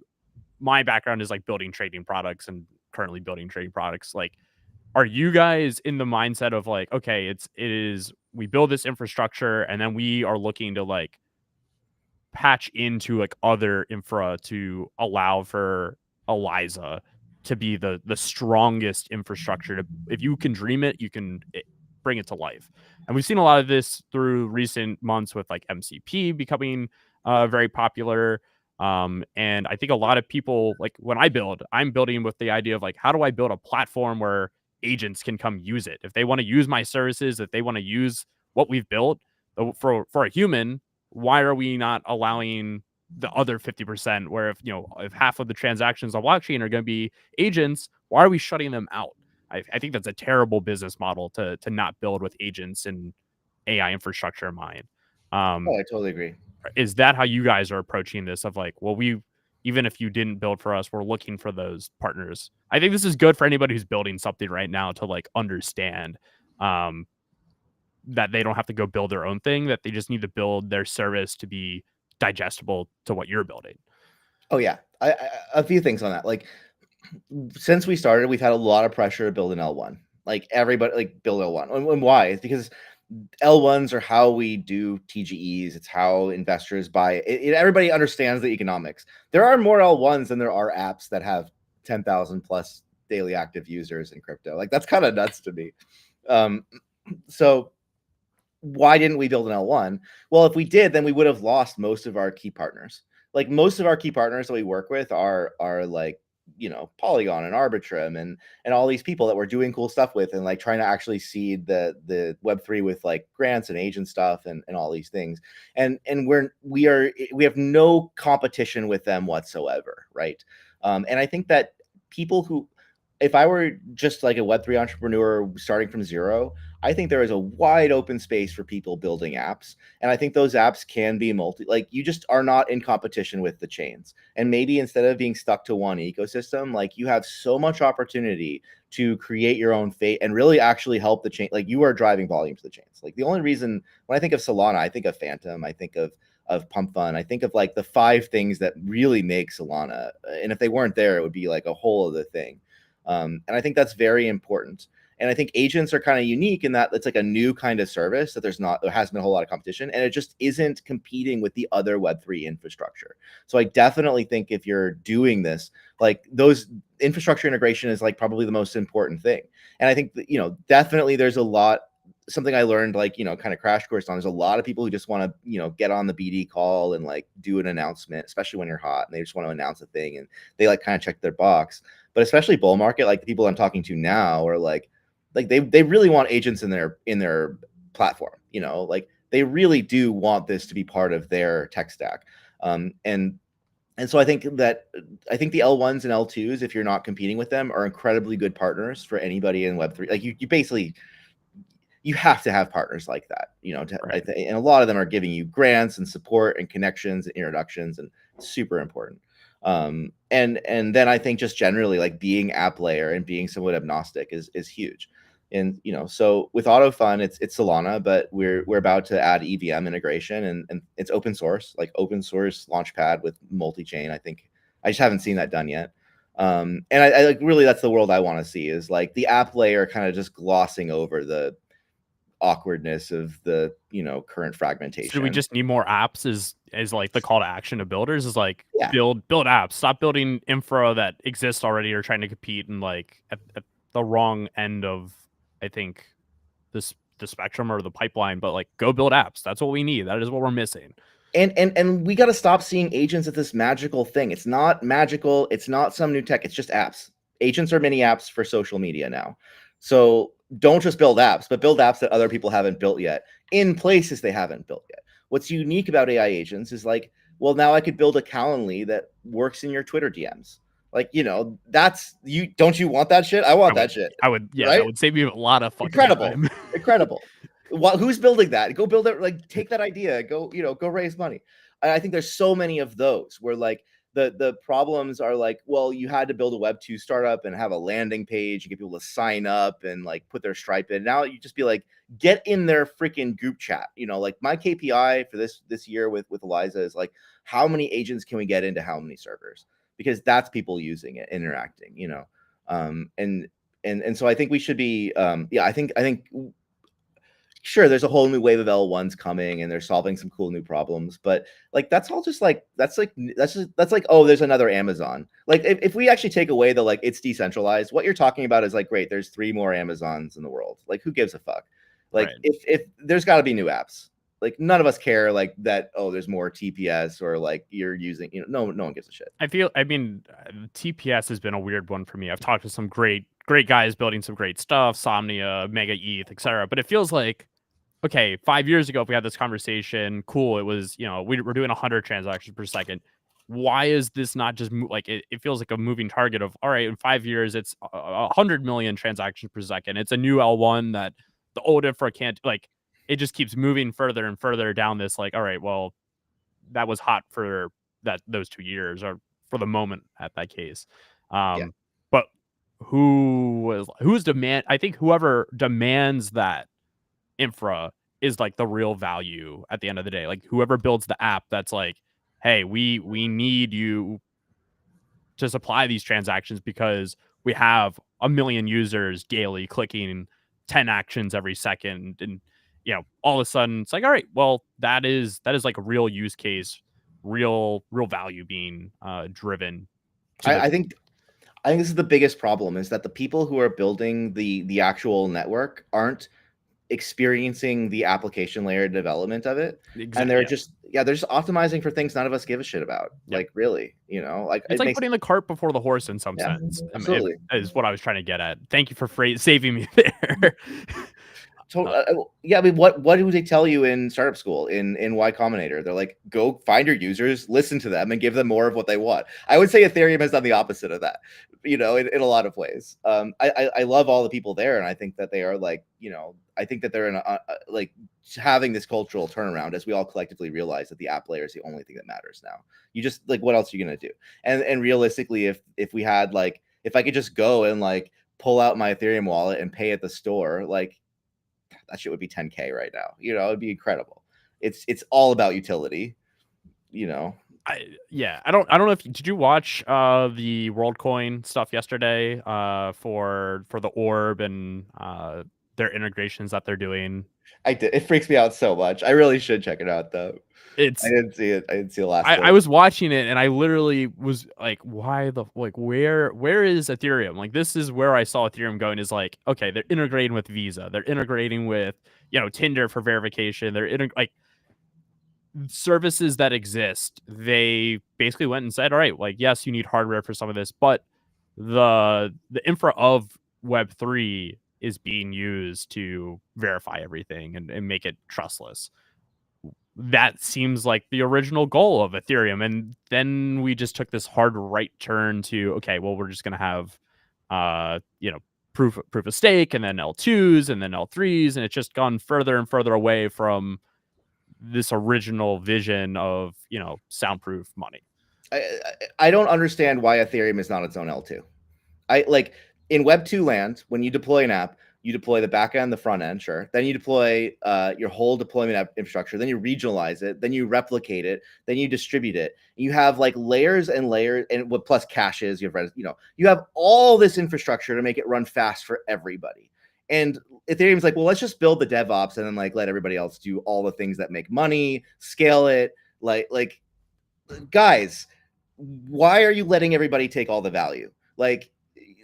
my background is like building trading products and currently building trading products. Like, are you guys in the mindset of like, okay, we build this infrastructure and then we are looking to like patch into like other infra to allow for ELIZA to be the strongest infrastructure to, if you can dream it, you can bring it to life. And we've seen a lot of this through recent months with like MCP becoming very popular. And I think a lot of people, like when I'm building with the idea of like, how do I build a platform where agents can come use it? If they want to use my services, if they want to use what we've built for a human, why are we not allowing the other 50%, where if half of the transactions on blockchain are going to be agents, why are we shutting them out? I think that's a terrible business model to not build with agents and AI infrastructure in mind. I totally agree. Is that how you guys are approaching this? Of like, well, even if you didn't build for us, we're looking for those partners. I think this is good for anybody who's building something right now to like understand that they don't have to go build their own thing, that they just need to build their service to be digestible to what you're building. Oh yeah, a few things on that. Like, since we started, we've had a lot of pressure to build an L1. Like everybody, like build L1. And why? It's because L1s are how we do TGEs. It's how investors buy it. Everybody understands the economics. There are more L1s than there are apps that have 10,000 plus daily active users in crypto. Like, that's kind of nuts to me. So why didn't we build an L1? Well, if we did, then we would have lost most of our key partners. Like, most of our key partners that we work with are like, Polygon and Arbitrum and all these people that we're doing cool stuff with, and like trying to actually seed the Web3 with like grants and agent stuff and all these things. And we have no competition with them whatsoever, right? And I think that people who if I were just like a Web3 entrepreneur starting from zero, I think there is a wide open space for people building apps. And I think those apps can be like you just are not in competition with the chains. And maybe instead of being stuck to one ecosystem, like you have so much opportunity to create your own fate and really actually help the chain. Like you are driving volume to the chains. Like the only reason when I think of Solana, I think of Phantom, I think of Pump Fun. I think of like the 5 things that really make Solana. And if they weren't there, it would be like a whole other thing. And I think that's very important. And I think agents are kind of unique in that it's like a new kind of service that there hasn't been a whole lot of competition, and it just isn't competing with the other Web3 infrastructure. So I definitely think if you're doing this, like those infrastructure integration is like probably the most important thing. And I think that, definitely there's a lot, something I learned, like, kind of crash course on. There's a lot of people who just want to, get on the BD call and like do an announcement, especially when you're hot and they just want to announce a thing and they like kind of check their box. But especially bull market, like the people I'm talking to now are like they really want agents in their platform, like they really do want this to be part of their tech stack. And so I think the L1s and L2s, if you're not competing with them, are incredibly good partners for anybody in Web3. Like you basically, you have to have partners like that, Right. And a lot of them are giving you grants and support and connections and introductions, and super important. And then I think just generally like being app layer and being somewhat agnostic is huge. And so with autodotfun, it's Solana, but we're about to add EVM integration, and it's open source launchpad with multi-chain. I think I just haven't seen that done yet. And I like, really, that's the world I want to see, is like the app layer kind of just glossing over the awkwardness of the current fragmentation. So we just need more apps is like the call to action to builders is like, yeah. build apps, stop building infra that exists already or trying to compete and like at the wrong end of, I think, the spectrum or the pipeline, but like go build apps. That's what we need. That is what we're missing. And we got to stop seeing agents as this magical thing. It's not magical. It's not some new tech. It's just apps. Agents are mini apps for social media now. So don't just build apps, but build apps that other people haven't built yet in places they haven't built yet. What's unique about AI agents is like, well, now I could build a Calendly that works in your Twitter DMs. Like, that's you. Don't you want that shit? I want that shit. I would, yeah, right? That would save you a lot of fucking incredible time. Incredible. Who's building that? Go build it. Like, take that idea, go raise money. I think there's so many of those where like the problems are like, well, you had to build a Web2 startup and have a landing page and get people to sign up and like put their Stripe in. Now you just be like, get in their freaking group chat. Like my KPI for this year with Eliza is like, how many agents can we get into how many servers? Because that's people using it, interacting, and so I think we should be, I think sure, there's a whole new wave of L1s coming and they're solving some cool new problems, but like that's all just like that's like oh, there's another Amazon. Like if we actually take away the like it's decentralized, what you're talking about is like, great, there's 3 more Amazons in the world. Like who gives a fuck? Like right. if there's got to be new apps. Like none of us care like that, oh, there's more TPS or like you're using, no one gives a shit. I mean, TPS has been a weird one for me. I've talked to some great guys building some great stuff, Somnia, Mega ETH, etc. But it feels like, okay, 5 years ago, if we had this conversation, cool. It was, we were doing 100 transactions per second. Why is this not just like it feels like a moving target of, all right, in 5 years, it's 100 million transactions per second. It's a new L1 that the old infra can't, like, it just keeps moving further and further down this, like, all right, well, that was hot for those 2 years or for the moment at that case. But who's demand? I think whoever demands that infra is like the real value at the end of the day. Like whoever builds the app that's like, hey, we need you to supply these transactions because we have 1 million users daily clicking 10 actions every second, and all of a sudden it's like, all right, well, that is like a real use case, real value being driven. I think this is the biggest problem, is that the people who are building the actual network aren't experiencing the application layer development of it. Exactly. And they're just optimizing for things none of us give a shit about. Yep. Like really, like it's like putting the cart before the horse in some sense. Absolutely. Is what I was trying to get at. Thank you for saving me there. Yeah, I mean, what do they tell you in startup school in Y Combinator? They're like, go find your users, listen to them, and give them more of what they want. I would say Ethereum has done the opposite of that, in a lot of ways. I love all the people there, and I think that they are like, I think that they're in like having this cultural turnaround as we all collectively realize that the app layer is the only thing that matters now. You just like, what else are you gonna do? And realistically, if we had like, if I could just go and like pull out my Ethereum wallet and pay at the store, like, that shit would be 10K right now. It'd be incredible. It's all about utility. I don't know if did you watch the WorldCoin stuff yesterday for the orb and their integrations that they're doing. I did. It freaks me out so much. I really should check it out though. It's I didn't see it. I didn't see the last I was watching it and I literally was like, why the like where is Ethereum? Like, this is where I saw Ethereum going, is like, okay, they're integrating with Visa, they're integrating with Tinder for verification, like services that exist. They basically went and said, all right, like, yes, you need hardware for some of this, but the infra of Web3 is being used to verify everything and make it trustless. That seems like the original goal of Ethereum. And then we just took this hard right turn to, okay, well, we're just going to have, proof of stake, and then L2s, and then L3s. And it's just gone further and further away from this original vision of, soundproof money. I don't understand why Ethereum is not its own L2. I like, in Web 2 land, when you deploy an app, you deploy the back end, the front end, sure. Then you deploy your whole deployment infrastructure. Then you regionalize it. Then you replicate it. Then you distribute it. You have like layers and layers, and what plus caches. You have all this infrastructure to make it run fast for everybody. And Ethereum's like, well, let's just build the DevOps and then like let everybody else do all the things that make money, scale it. Like, guys, why are you letting everybody take all the value? Like,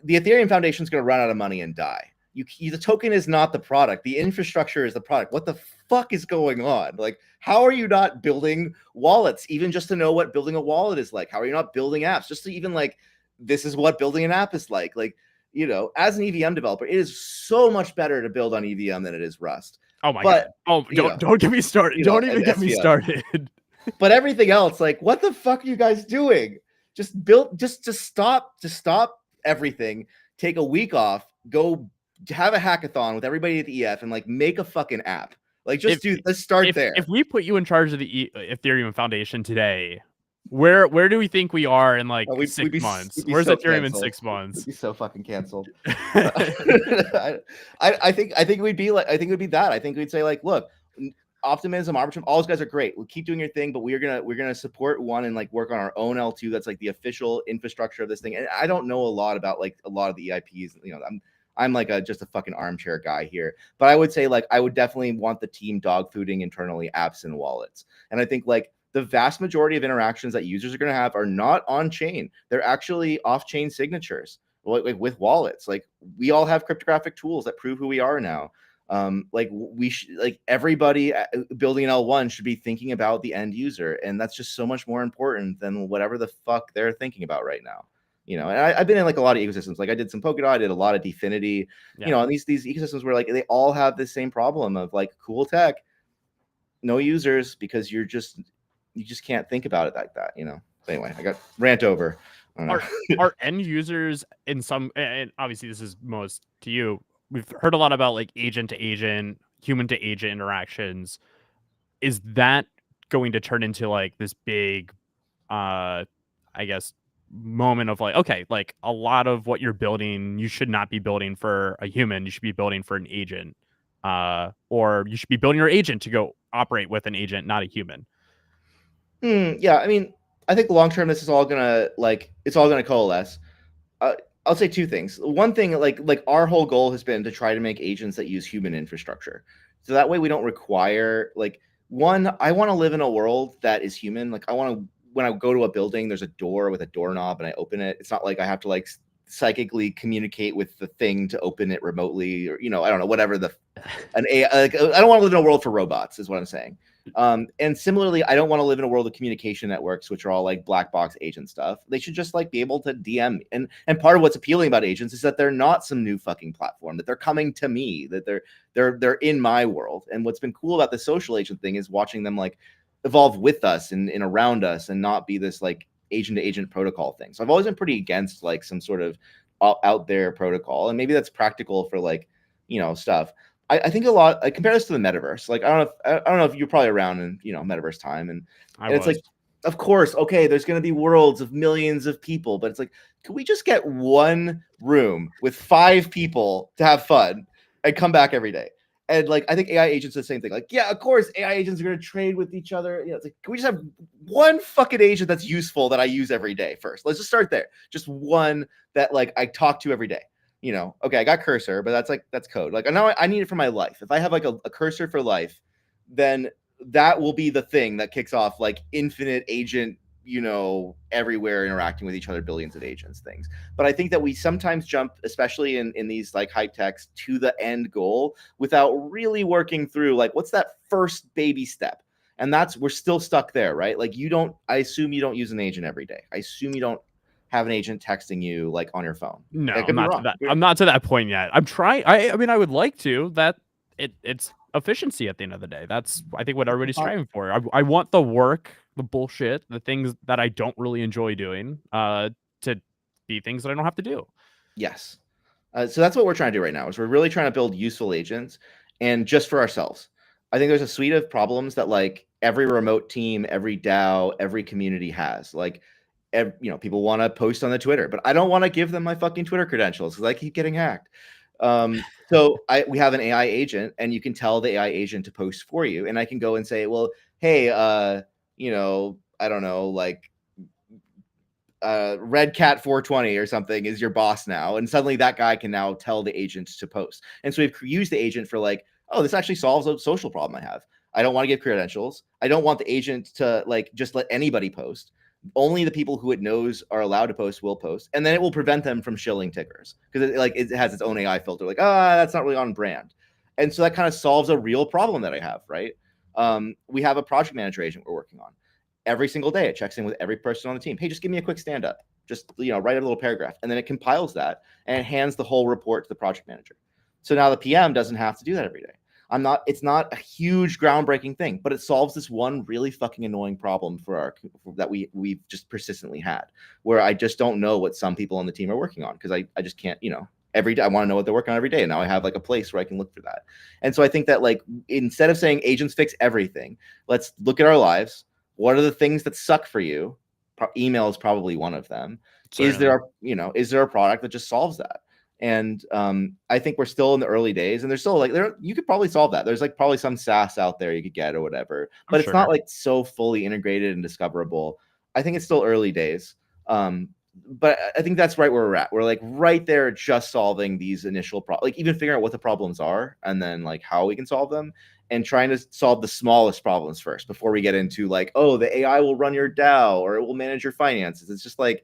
the Ethereum Foundation is going to run out of money and die. The token is not the product. The infrastructure is the product. What the fuck is going on? Like, how are you not building wallets, even just to know what building a wallet is like? How are you not building apps just to even like, this is what building an app is like? Like, as an EVM developer, it is so much better to build on EVM than it is Rust. Oh my God. Oh, don't get me started. Don't even get me started. But everything else, like, what the fuck are you guys doing? Just stop everything. Take a week off. Go have a hackathon with everybody at the EF and like make a fucking app. Like, let's start there. If we put you in charge of the Ethereum Foundation today, where do we think we are in like 6 months? Where's Ethereum in 6 months? We'd be so fucking canceled. I think we'd be that. I think we'd say like, look, Optimism, Arbitrum, all those guys are great. We'll keep doing your thing, but we're gonna support one and like work on our own L2. That's like the official infrastructure of this thing. And I don't know a lot about like a lot of the EIPs. I'm like just a fucking armchair guy here. But I would say like I would definitely want the team dog fooding internally apps and wallets. And I think like the vast majority of interactions that users are going to have are not on chain. They're actually off chain signatures, like with wallets. Like, we all have cryptographic tools that prove who we are now. Like, everybody building an L1 should be thinking about the end user, and that's just so much more important than whatever the fuck they're thinking about right now. And I've been in like a lot of ecosystems. Like, I did some Polkadot, I did a lot of Dfinity, and these ecosystems where like they all have the same problem of like cool tech, no users, because you just can't think about it like that. Anyway, I got rant over. Are end users in some, and obviously this is most to you, we've heard a lot about like agent to agent, human to agent interactions. Is that going to turn into like this big, I guess, moment of like, okay, like a lot of what you're building, you should not be building for a human, you should be building for an agent, or you should be building your agent to go operate with an agent, not a human? Yeah, I mean, I think long term, this is all gonna it's all gonna coalesce. I'll say two things. One thing, like our whole goal has been to try to make agents that use human infrastructure, so that way we don't require one. I want to live in a world that is human. Like, I want to, when I go to a building, there's a door with a doorknob and I open it. It's not like I have to like psychically communicate with the thing to open it remotely, or I don't know, whatever I don't want to live in a world for robots, is what I'm saying. And similarly, I don't want to live in a world of communication networks, which are all like black box agent stuff. They should just like be able to DM me. And part of what's appealing about agents is that they're not some new fucking platform, that they're coming to me, that they're in my world. And what's been cool about the social agent thing is watching them like evolve with us and around us, and not be this like agent to agent protocol thing. So I've always been pretty against like some sort of out there protocol, and maybe that's practical for like, stuff. I think a lot. I compare this to the metaverse. Like I don't know if you're probably around in metaverse time, and it's like, of course, okay, there's going to be worlds of millions of people, but it's like, could we just get one room with 5 people to have fun and come back every day? And like, I think AI agents are the same thing. Like, yeah, of course, AI agents are going to trade with each other. It's like, can we just have one fucking agent that's useful that I use every day first? Let's just start there. Just one that like I talk to every day. Okay, I got cursor, but that's code. Like, I know I need it for my life. If I have like a cursor for life, then that will be the thing that kicks off like infinite agent, everywhere interacting with each other, billions of agents things. But I think that we sometimes jump, especially in these like hype techs, to the end goal without really working through like, what's that first baby step? And we're still stuck there, right? Like, I assume you don't use an agent every day. I assume you don't have an agent texting you like on your phone. No, I'm not to that. I'm not to that point yet. I'm trying. I mean, I would like to. It's efficiency at the end of the day. That's, I think, what everybody's striving for. I want the work, the bullshit, the things that I don't really enjoy doing, to be things that I don't have to do. Yes. So that's what we're trying to do right now. Is we're really trying to build useful agents, and just for ourselves. I think there's a suite of problems that like every remote team, every DAO, every community has. Like, people want to post on the Twitter, but I don't want to give them my fucking Twitter credentials because I keep getting hacked. So we have an AI agent, and you can tell the AI agent to post for you, and I can go and say, well, hey, I don't know, like Red Cat 420 or something is your boss now, and suddenly that guy can now tell the agent to post. And so we've used the agent for like, oh, this actually solves a social problem I have. I don't want to give credentials. I don't want the agent to like just let anybody post. Only the people who it knows are allowed to post will post, and then it will prevent them from shilling tickers because it has its own AI filter. Like, that's not really on brand, and so that kind of solves a real problem that I have. Right? We have a project manager agent we're working on. Every single day, it checks in with every person on the team. Hey, just give me a quick stand up. Just write a little paragraph, and then it compiles that and it hands the whole report to the project manager. So now the PM doesn't have to do that every day. It's not a huge groundbreaking thing, but it solves this one really fucking annoying problem that we've just persistently had, where I just don't know what some people on the team are working on because I just can't, every day I want to know what they're working on every day. And now I have like a place where I can look for that. And so I think that like, instead of saying agents fix everything, let's look at our lives. What are the things that suck for you? Email is probably one of them. Certainly. Is there a product that just solves that? And I think we're still in the early days, and there's still like you could probably solve that. There's like probably some SaaS out there you could get or whatever, but it's not like so fully integrated and discoverable. I think it's still early days. But I think that's right where we're at. We're like right there, just solving these initial problems, like even figuring out what the problems are and then like how we can solve them, and trying to solve the smallest problems first before we get into like, oh, the AI will run your DAO or it will manage your finances. It's just like,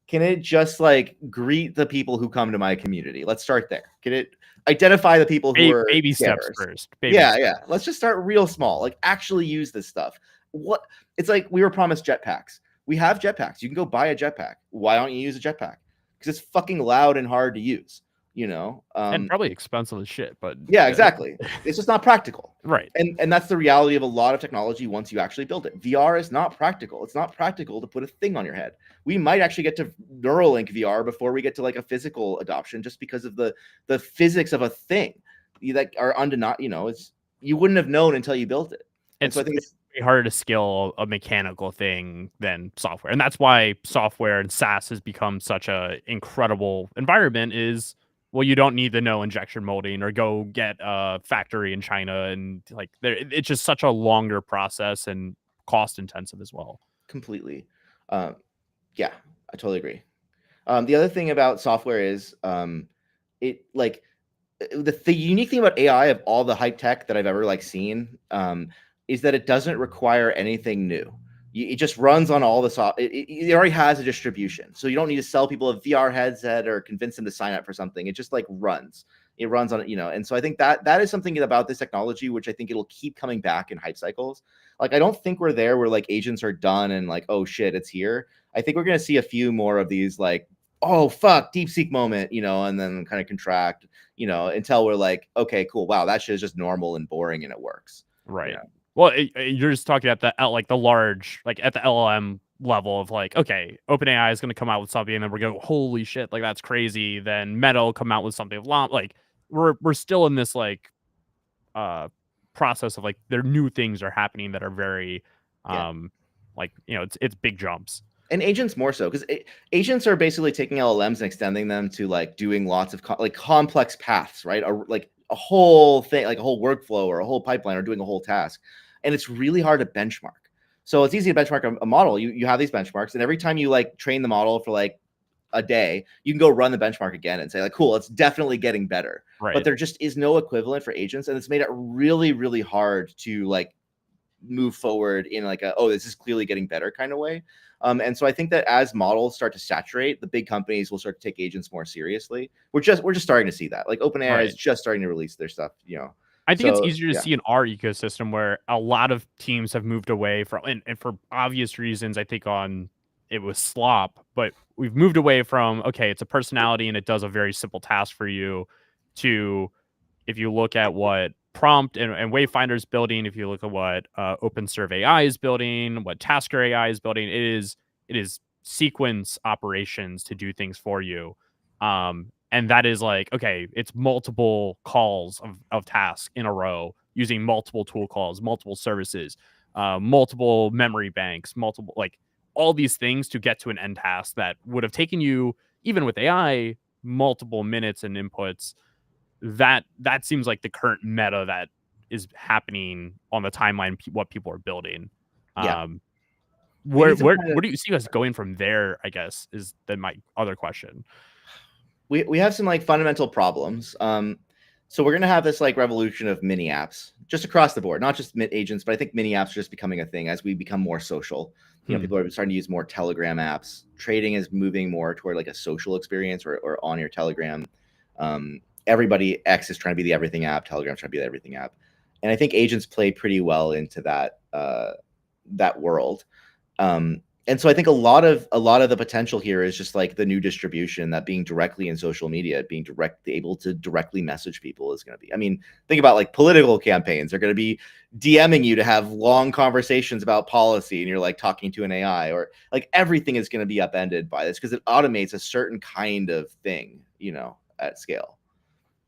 can it just like greet the people who come to my community? Let's start there. Can it identify the people who are baby steps first? Yeah. Let's just start real small. Like actually use this stuff. It's like we were promised jetpacks. We have jetpacks. You can go buy a jetpack. Why don't you use a jetpack? Because it's fucking loud and hard to use. And probably expensive as shit, but yeah, exactly. It's just not practical. Right. And that's the reality of a lot of technology once you actually build it. VR is not practical. It's not practical to put a thing on your head. We might actually get to Neuralink VR before we get to like a physical adoption, just because of the physics of a thing that are undeniable. You wouldn't have known until you built it. So I think it's harder to scale a mechanical thing than software, and that's why software and SaaS has become such a incredible environment. Well, you don't need the no injection molding or go get a factory in China, and like it's just such a longer process and cost intensive as well. Completely. Yeah, I totally agree. The other thing about software is it like the unique thing about AI of all the hype tech that I've ever like seen is that it doesn't require anything new. It just runs on all the software. It already has a distribution, so you don't need to sell people a VR headset or convince them to sign up for something. It just like runs. It runs on, and so I think that is something about this technology, which I think it'll keep coming back in hype cycles. Like, I don't think we're there where like agents are done and like, oh shit, it's here. I think we're going to see a few more of these like, oh fuck, DeepSeek moment, and then kind of contract, until we're like, okay, cool. Wow. That shit is just normal and boring and it works. Right. Well, you're just talking at the like the large, like at the LLM level of like, okay, OpenAI is going to come out with something, and then we're going, holy shit, like that's crazy. Then Meta will come out with something like we're still in this like process of like their new things are happening that are very like it's big jumps. And agents more so, because agents are basically taking LLMs and extending them to like doing lots of like complex paths, right? Like a whole thing, like a whole workflow or a whole pipeline or doing a whole task. And it's really hard to benchmark. So it's easy to benchmark a model. You have these benchmarks, and every time you like train the model for like a day, you can go run the benchmark again and say like, cool, it's definitely getting better. Right. But there just is no equivalent for agents, and it's made it really, really hard to like move forward in like a, oh, this is clearly getting better kind of way. And so I think that as models start to saturate, the big companies will start to take agents more seriously. We're just starting to see that. Like OpenAI is just starting to release their stuff, I think it's easier to see in our ecosystem where a lot of teams have moved away from, and for obvious reasons, I think it was slop, but we've moved away from, okay, it's a personality and it does a very simple task for you, to, if you look at what Prompt and Wayfinder is building, if you look at what OpenServe AI is building, what Tasker AI is building, it is sequence operations to do things for you. And that is like, okay, it's multiple calls of tasks in a row using multiple tool calls, multiple services, multiple memory banks, multiple, like all these things to get to an end task that would have taken you, even with AI, multiple minutes and inputs. That seems like the current meta that is happening on the timeline, what people are building. Where do you see us going from there, I guess, is then my other question. We have some like fundamental problems. So we're going to have this like revolution of mini apps just across the board, not just agents, but I think mini apps are just becoming a thing as we become more social. People are starting to use more Telegram apps. Trading is moving more toward like a social experience or on your Telegram. Everybody, X is trying to be the everything app. Telegram's trying to be the everything app. And I think agents play pretty well into that world. And so I think a lot of the potential here is just like the new distribution, that being directly in social media, being able to directly message people is going to be. I mean, think about like political campaigns. They're going to be DMing you to have long conversations about policy, and you're like talking to an AI, or like everything is going to be upended by this because it automates a certain kind of thing, at scale.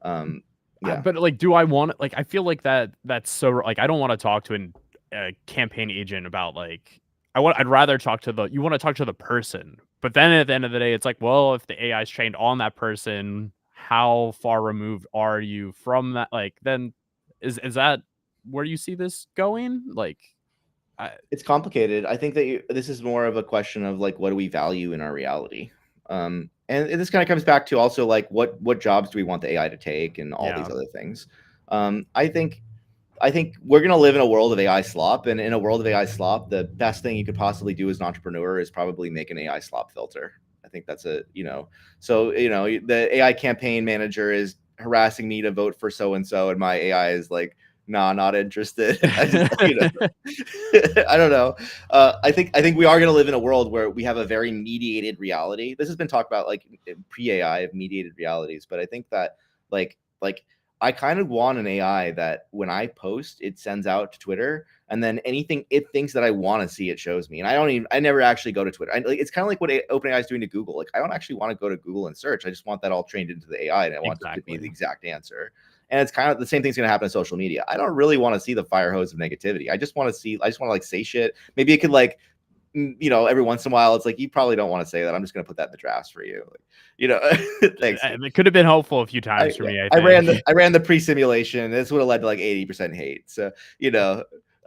But like, do I want like, I feel like that's so like, I don't want to talk to a campaign agent about like, I'd rather talk to you want to talk to the person, but then at the end of the day, it's like, well, if the AI is trained on that person, how far removed are you from that? Like, then is that where you see this going? Like, it's complicated. I think that this is more of a question of like, what do we value in our reality? And this kind of comes back to also like what jobs do we want the AI to take and all these other things. I think we're going to live in a world of AI slop, and in a world of AI slop, the best thing you could possibly do as an entrepreneur is probably make an AI slop filter. I think that's the AI campaign manager is harassing me to vote for so-and-so, and my AI is like, nah, not interested. I just, I don't know. I think we are going to live in a world where we have a very mediated reality. This has been talked about like pre-AI of mediated realities, but I think that like I kind of want an AI that when I post, it sends out to Twitter, and then anything it thinks that I want to see, it shows me. And I never actually go to Twitter. It's kind of like what OpenAI is doing to Google. Like, I don't actually want to go to Google and search. I just want that all trained into the AI, and I want it to be the exact answer. And it's kind of the same thing's going to happen in social media. I don't really want to see the fire hose of negativity. I just want to like say shit. Maybe it could like, every once in a while, it's like, you probably don't want to say that. I'm just going to put that in the drafts for you. Thanks. It could have been helpful a few times for me. I ran the pre-simulation. This would have led to like 80% hate. So,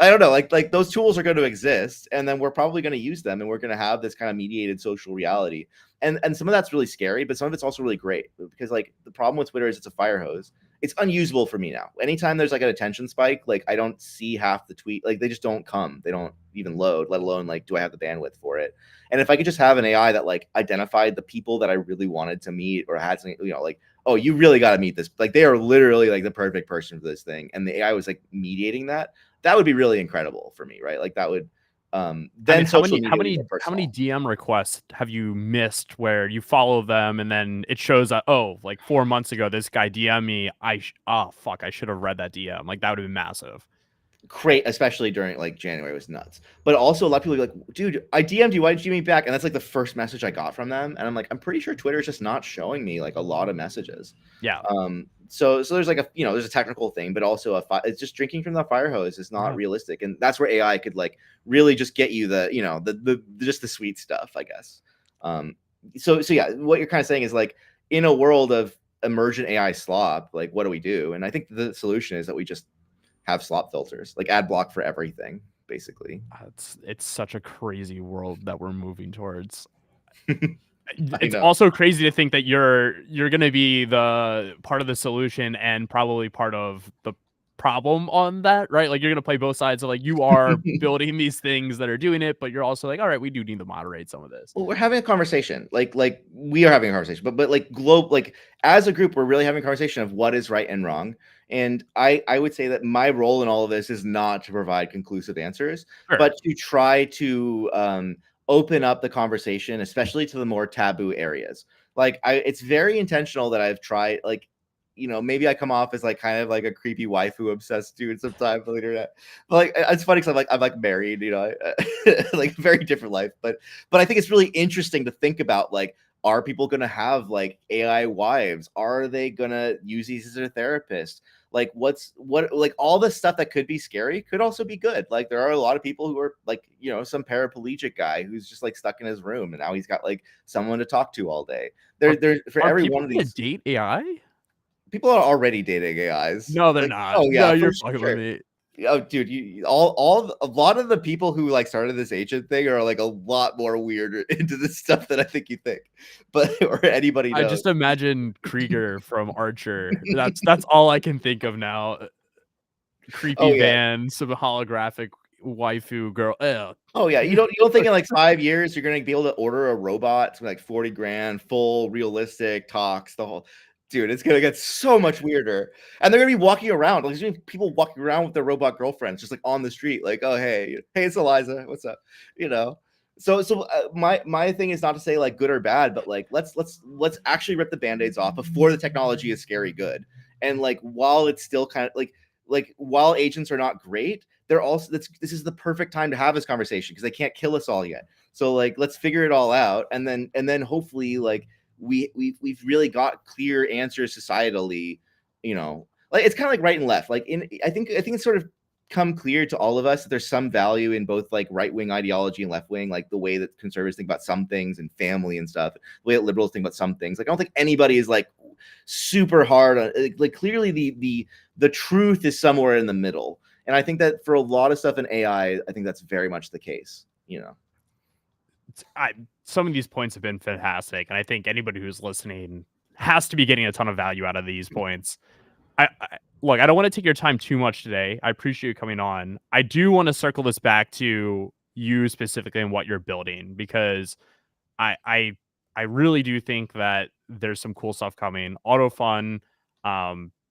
I don't know, like those tools are going to exist, and then we're probably going to use them, and we're going to have this kind of mediated social reality. And some of that's really scary, but some of it's also really great, because like the problem with Twitter is it's a fire hose. It's unusable for me now. Anytime there's like an attention spike, like I don't see half the tweet, like they just don't come. They don't even load, let alone like, do I have the bandwidth for it? And if I could just have an AI that like identified the people that I really wanted to meet, or had something, like, oh, you really got to meet this. Like they are literally like the perfect person for this thing. And the AI was like mediating that. That would be really incredible for me, right? Like that would then social media would be more how many personal. DM requests have you missed where you follow them and then it shows that, oh, like 4 months ago this guy DM me, oh fuck, I should have read that DM. Like that would have been massive. Great, especially during like January was nuts. But also a lot of people are like, dude, I DM'd you, why did you DM me back? And that's like the first message I got from them. And I'm like, I'm pretty sure Twitter is just not showing me like a lot of messages. Yeah. So there's like a, there's a technical thing, but also it's just drinking from the fire hose is not realistic. And that's where AI could like really just get you the, the just the sweet stuff, I guess. So yeah, what you're kind of saying is like in a world of emergent AI slop, like what do we do? And I think the solution is that we just have slop filters, like ad block for everything, basically. It's such a crazy world that we're moving towards. I It's know. also crazy to think that you're going to be the part of the solution and probably part of the problem on that, right? Like you're going to play both sides. So like you are building these things that are doing it, but you're also like, all right, we do need to moderate some of this. Well, we're having a conversation, like we are having a conversation, but like like as a group, we're really having a conversation of what is right and wrong. And I would say that my role in all of this is not to provide conclusive answers, Sure. but to try to open up the conversation, especially to the more taboo areas. Like it's very intentional that I've tried, like, maybe I come off as like kind of like a creepy waifu obsessed dude sometimes on the internet. But like it's funny because I'm like married, like very different life. But I think it's really interesting to think about like, are people gonna have like AI wives? Are they gonna use these as a therapist? Like like all the stuff that could be scary could also be good. Like there are a lot of people who are like, some paraplegic guy who's just like stuck in his room and now he's got like someone to talk to all day. There's for Are every people one of gonna these date AI? people are already dating AIs. No, they're Like, not. oh No, yeah, for you're fucking with sure. me. Oh, dude, a lot of the people who like started this agent thing are like a lot more weird into this stuff than I think you think, but or anybody I knows. just imagine Krieger from Archer. That's all I can think of now. Creepy Oh yeah, van, some holographic waifu girl. Ugh. oh yeah. You don't think in like 5 years you're gonna be able to order a robot to like 40 grand, full realistic talks, the whole. Dude, it's gonna get so much weirder, and they're gonna be walking around. Like, there's gonna be people walking around with their robot girlfriends, just like on the street, like, "Oh, hey, it's Eliza. What's up?" You know. So my thing is not to say like good or bad, but like let's actually rip the band-aids off before the technology is scary good, and like while it's still kind of like while agents are not great, they're also this is the perfect time to have this conversation because they can't kill us all yet. So like let's figure it all out, and then hopefully like we've really got clear answers societally, like it's kind of like right and left. Like I think it's sort of come clear to all of us that there's some value in both like right-wing ideology and left-wing, like the way that conservatives think about some things and family and stuff, the way that liberals think about some things. Like I don't think anybody is like super hard on like clearly the truth is somewhere in the middle. And I think that for a lot of stuff in AI, I think that's very much the case, Some of these points have been fantastic, and I think anybody who's listening has to be getting a ton of value out of these points. Look, I don't want to take your time too much today. I appreciate you coming on. I do want to circle this back to you specifically and what you're building because I I I really do think that there's some cool stuff coming. Autofun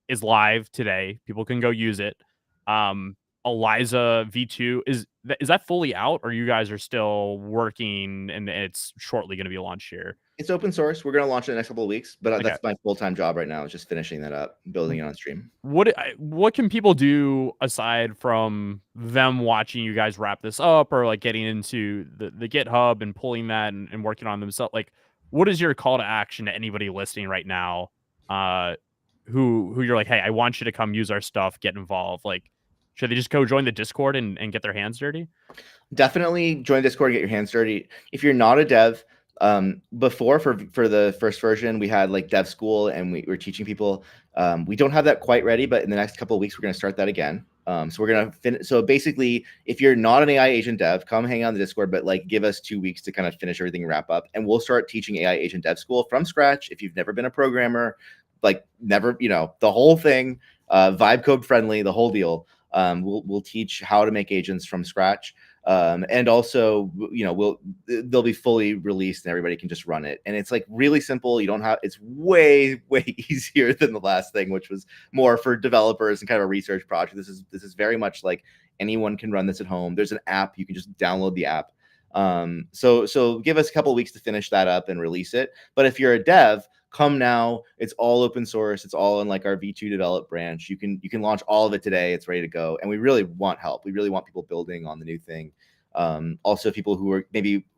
is live today. People can go use it. Um Eliza V2 is that fully out or you guys are still working and it's shortly going to be launched here? It's open source. We're going to launch it in the next couple of weeks, but Okay. that's my full-time job right now is just finishing that up, building it on stream. What can people do aside from them watching you guys wrap this up or like getting into the GitHub and pulling that and working on themselves? Like, what is your call to action to anybody listening right now? Who you're like, hey, I want you to come use our stuff, get involved. Like, should they just go join the Discord and get their hands dirty? Definitely join Discord and get your hands dirty. If you're not a dev, before for the first version, we had like dev school and we were teaching people. We don't have that quite ready, but in the next couple of weeks, we're going to start that again. So we're going to finish. So basically, if you're not an AI agent dev, come hang out on the Discord, but like give us 2 weeks to kind of finish everything and wrap up. And we'll start teaching AI agent dev school from scratch. If you've never been a programmer, like never, the whole thing, vibe code friendly, the whole deal. We'll teach how to make agents from scratch. And also, they'll be fully released and everybody can just run it. And it's like really simple. You don't have, it's way easier than the last thing, which was more for developers and kind of a research project. This is very much like anyone can run this at home. There's an app, you can just download the app. So give us a couple of weeks to finish that up and release it. But if you're a dev, come now. It's all open source. It's all in like our V2 develop branch. You can launch all of it today. It's ready to go. And we really want help. We really want people building on the new thing. Also, people who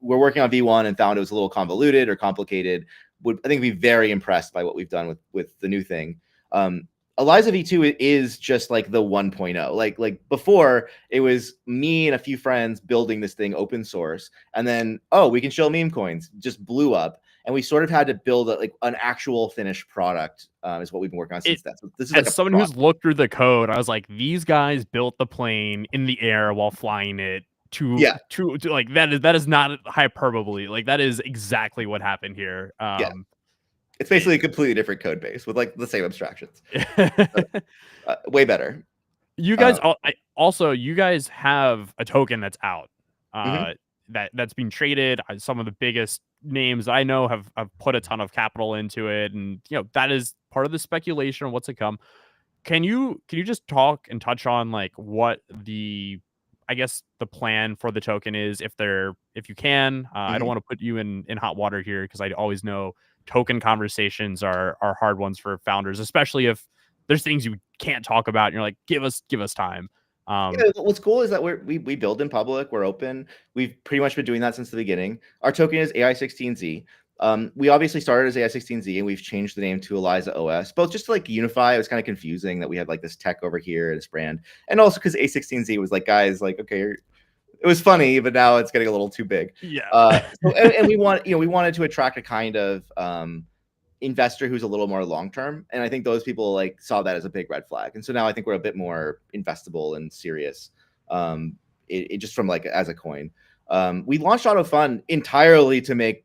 were working on V1 and found it was a little convoluted or complicated would, I think, be very impressed by what we've done with the new thing. Eliza V2 is just like the 1.0. Like before, it was me and a few friends building this thing open source, and then we can show meme coins. Just blew up, and we sort of had to build an actual finished product. Is what we've been working on since then. So this is as like someone who's looked through the code, I was like, these guys built the plane in the air while flying it. To like that is not hyperbole. Like that is exactly what happened here. It's basically a completely different code base with like the same abstractions. Way better. You guys also, you guys have a token that's out that's being traded. Some of the biggest names I know have put a ton of capital into it, and that is part of the speculation of what's to come. Can you just talk and touch on like what the plan for the token is, if you can? I don't want to put you in hot water here, because I always know token conversations are hard ones for founders, especially if there's things you can't talk about and you're like, give us time. What's cool is that we build in public, we're open. We've pretty much been doing that since the beginning. Our token is AI16Z. We obviously started as AI16Z, and we've changed the name to elizaos, both just to like unify. It was kind of confusing that we had like this tech over here, this brand, and also because A16Z was like, guys, like, okay, it was funny, but now it's getting a little too big. Yeah. And we wanted to attract a kind of investor who's a little more long term, and I think those people like saw that as a big red flag, and so now I think we're a bit more investable and serious. It just from like as a coin. We launched autodotfun entirely to make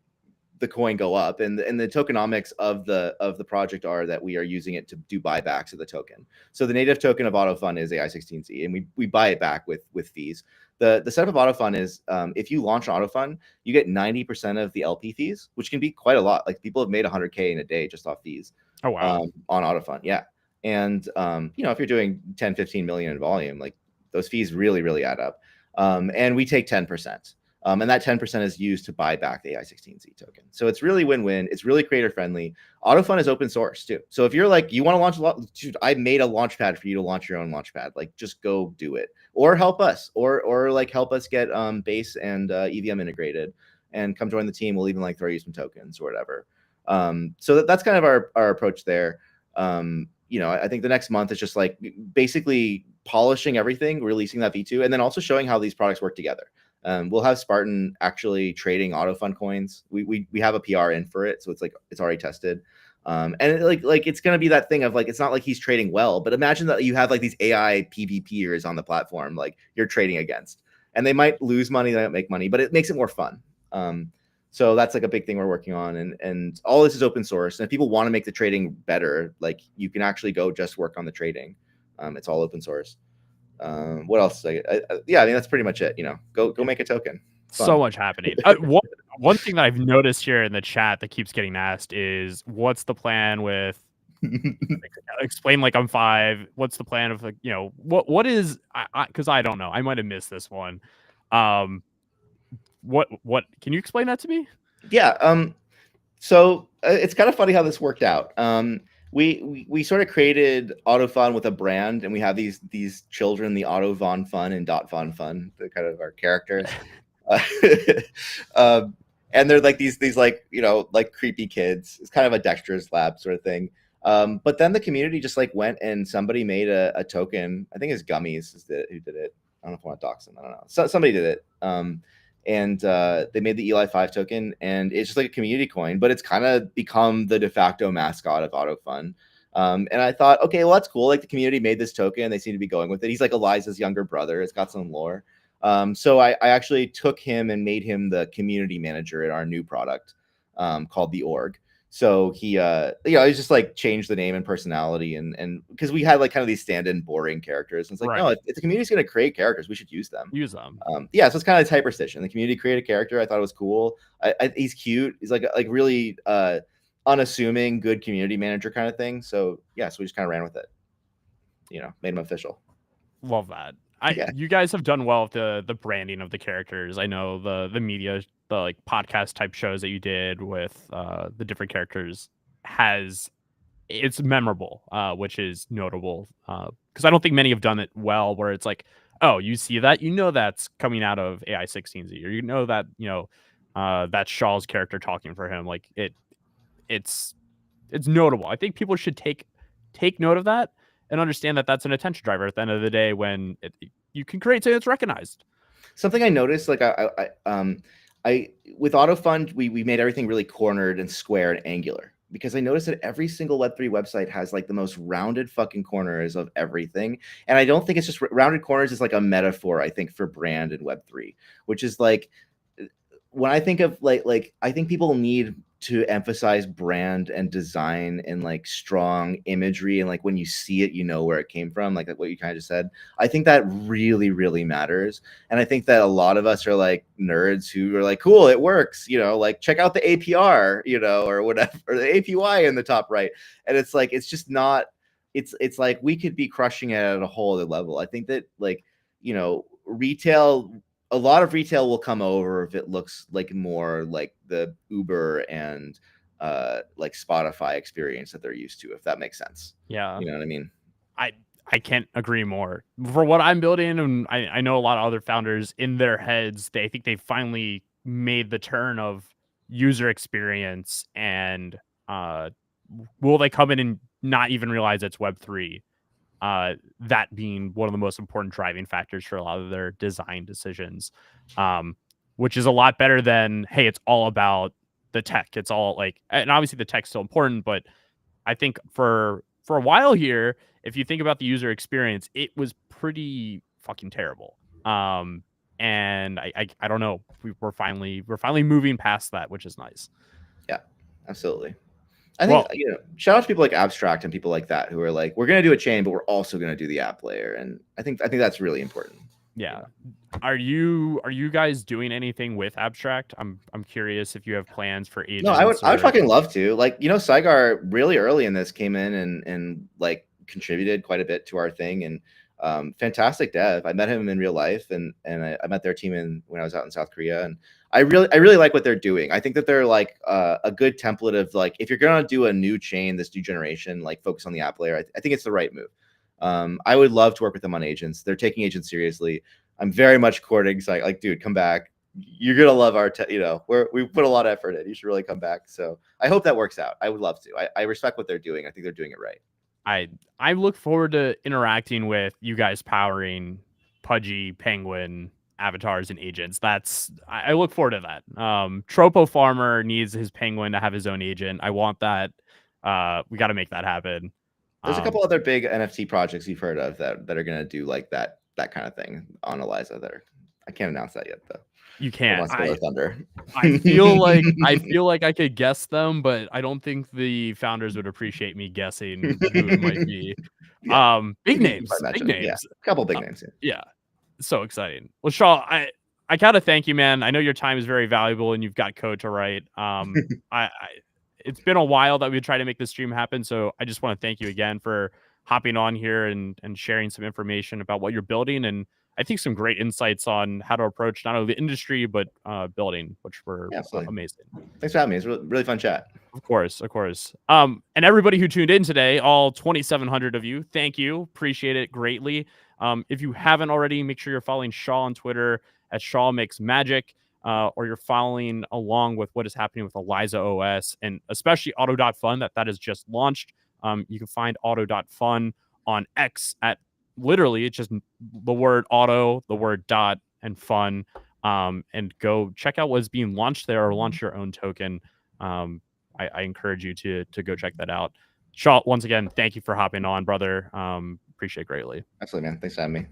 the coin go up, and the tokenomics of the project are that we are using it to do buybacks of the token. So the native token of autodotfun is AI16Z, and we buy it back with fees. The setup of autodotfun is if you launch autodotfun, you get 90% of the LP fees, which can be quite a lot. Like people have made 100K in a day just off fees. Oh wow. On autodotfun, yeah. And if you're doing 10-15 million in volume, like those fees really add up. And we take 10%. And that 10% is used to buy back the AI16Z token. So it's really win-win. It's really creator friendly. autodotfun is open source too. So if you're like, you want to launch dude, I made a launchpad for you to launch your own launchpad. Like just go do it, or help us, or like help us get base and EVM integrated, and come join the team. We'll even like throw you some tokens or whatever. So that's kind of our approach there. I think the next month is just like basically polishing everything, releasing that V2, and then also showing how these products work together. We'll have Spartan actually trading autodotfun coins. We have a PR in for it, so it's like it's already tested. And it's gonna be that thing of like, it's not like he's trading well, but imagine that you have like these AI PvPers on the platform, like you're trading against, and they might lose money, they might make money, but it makes it more fun. So that's like a big thing we're working on, and all this is open source. And if people want to make the trading better, like you can actually go just work on the trading. It's all open source. What else? I mean, that's pretty much it. Go make a token. So much happening. One thing that I've noticed here in the chat that keeps getting asked is, what's the plan with explain like I'm 5? What's the plan of like, what is, because I don't know, I might have missed this one. What can you explain that to me? Yeah. So it's kind of funny how this worked out. We sort of created autodotfun with a brand, and we have these children, the auto-von-fun and .von-fun, the kind of our characters. And they're like these like like creepy kids. It's kind of a Dexter's Lab sort of thing. But then the community just like went, and somebody made a token. I think it's Gummies who did it. I don't know if I want to dox them. I don't know. Somebody did it. And they made the Eli 5 token, and it's just like a community coin, but it's kind of become the de facto mascot of autodotfun. And I thought, okay, well, that's cool. Like the community made this token, they seem to be going with it. He's like Eliza's younger brother. It's got some lore. So I actually took him and made him the community manager at our new product called the Org. So he, he's just like changed the name and personality, and because we had like kind of these stand-in boring characters, and it's like, no, Right. if the community's going to create characters, we should use them. Use them. Yeah, so it's kind of like hyperstition. The community created a character. I thought it was cool. He's cute. He's like really unassuming, good community manager kind of thing. So yeah, so we just kind of ran with it. Made him official. Love that. Yeah. You guys have done well with the branding of the characters. I know the media, the like podcast type shows that you did with the different characters it's memorable, which is notable. Because I don't think many have done it well, where it's like, oh, you see that, that's coming out of AI16z, or that that's Shaw's character talking for him. Like it's notable. I think people should take note of that and understand that that's an attention driver at the end of the day when you can create something that's recognized. Something I noticed, like I with autodotfun, we made everything really cornered and square and angular, because I noticed that every single Web3 website has like the most rounded fucking corners of everything. And I don't think it's just rounded corners is like a metaphor, I think, for brand in Web3, which is like, when I think of like I think people need to emphasize brand and design and like strong imagery, and like when you see it, where it came from, like what you kind of just said. I think that really, really matters. And I think that a lot of us are like nerds who are like, cool, it works, like check out the APR, or whatever, or the APY in the top right. And it's like, it's just not, it's like we could be crushing it at a whole other level. I think that like, retail, a lot of retail will come over if it looks like more like the Uber and like Spotify experience that they're used to, if that makes sense. Yeah. You know what I mean? I can't agree more. For what I'm building, and I know a lot of other founders in their heads, they think they finally made the turn of user experience, and will they come in and not even realize it's Web3? That being one of the most important driving factors for a lot of their design decisions, which is a lot better than, hey, it's all about the tech. It's all like, and obviously the tech's still important, but I think for a while here, if you think about the user experience, it was pretty fucking terrible. And I don't know, we're finally moving past that, which is nice. Yeah, absolutely. I think, shout out to people like Abstract and people like that who are like, we're going to do a chain, but we're also going to do the app layer. And I think that's really important. Yeah. Are you guys doing anything with Abstract? I'm curious if you have plans for agents. No, I would fucking love to. Like, Saigar really early in this came in and like contributed quite a bit to our thing, and fantastic dev. I met him in real life, and I met their team when I was out in South Korea, and I really like what they're doing. I think that they're like a good template of like, if you're gonna do a new chain, this new generation, like focus on the app layer. I think it's the right move. I would love to work with them on agents. They're taking agents seriously. I'm very much courting. So like, dude, come back. You're gonna love our, we put a lot of effort in. You should really come back. So I hope that works out. I would love to. I respect what they're doing. I think they're doing it right. I look forward to interacting with you guys powering Pudgy, Penguin, avatars, and agents. I look forward to that. Tropo Farmer needs his Penguin to have his own agent. I want that. We got to make that happen. There's a couple other big NFT projects you've heard of that are gonna do like that kind of thing on Eliza. I can't announce that yet though. You can't. Thunder. I feel like I could guess them, but I don't think the founders would appreciate me guessing who it might be. Yeah. Big names. Yeah. A couple big names. Yeah. So exciting. Well, Shaw, I gotta thank you, man. I know your time is very valuable, and you've got code to write. It's been a while that we tried to make this stream happen, so I just want to thank you again for hopping on here and sharing some information about what you're building, and I think some great insights on how to approach not only the industry but building, which were amazing. Thanks for having me. It's a really fun chat. Of course. And everybody who tuned in today, all 2,700 of you, thank you. Appreciate it greatly. If you haven't already, make sure you're following Shaw on Twitter at Shaw Makes Magic, or you're following along with what is happening with elizaos, and especially auto.fun that has just launched. You can find auto.fun on X at literally it's just the word auto, the word dot, and fun. And go check out what's being launched there, or launch your own token. I encourage you to go check that out. Shaw, once again, thank you for hopping on, brother. Appreciate it greatly. Absolutely, man. Thanks for having me.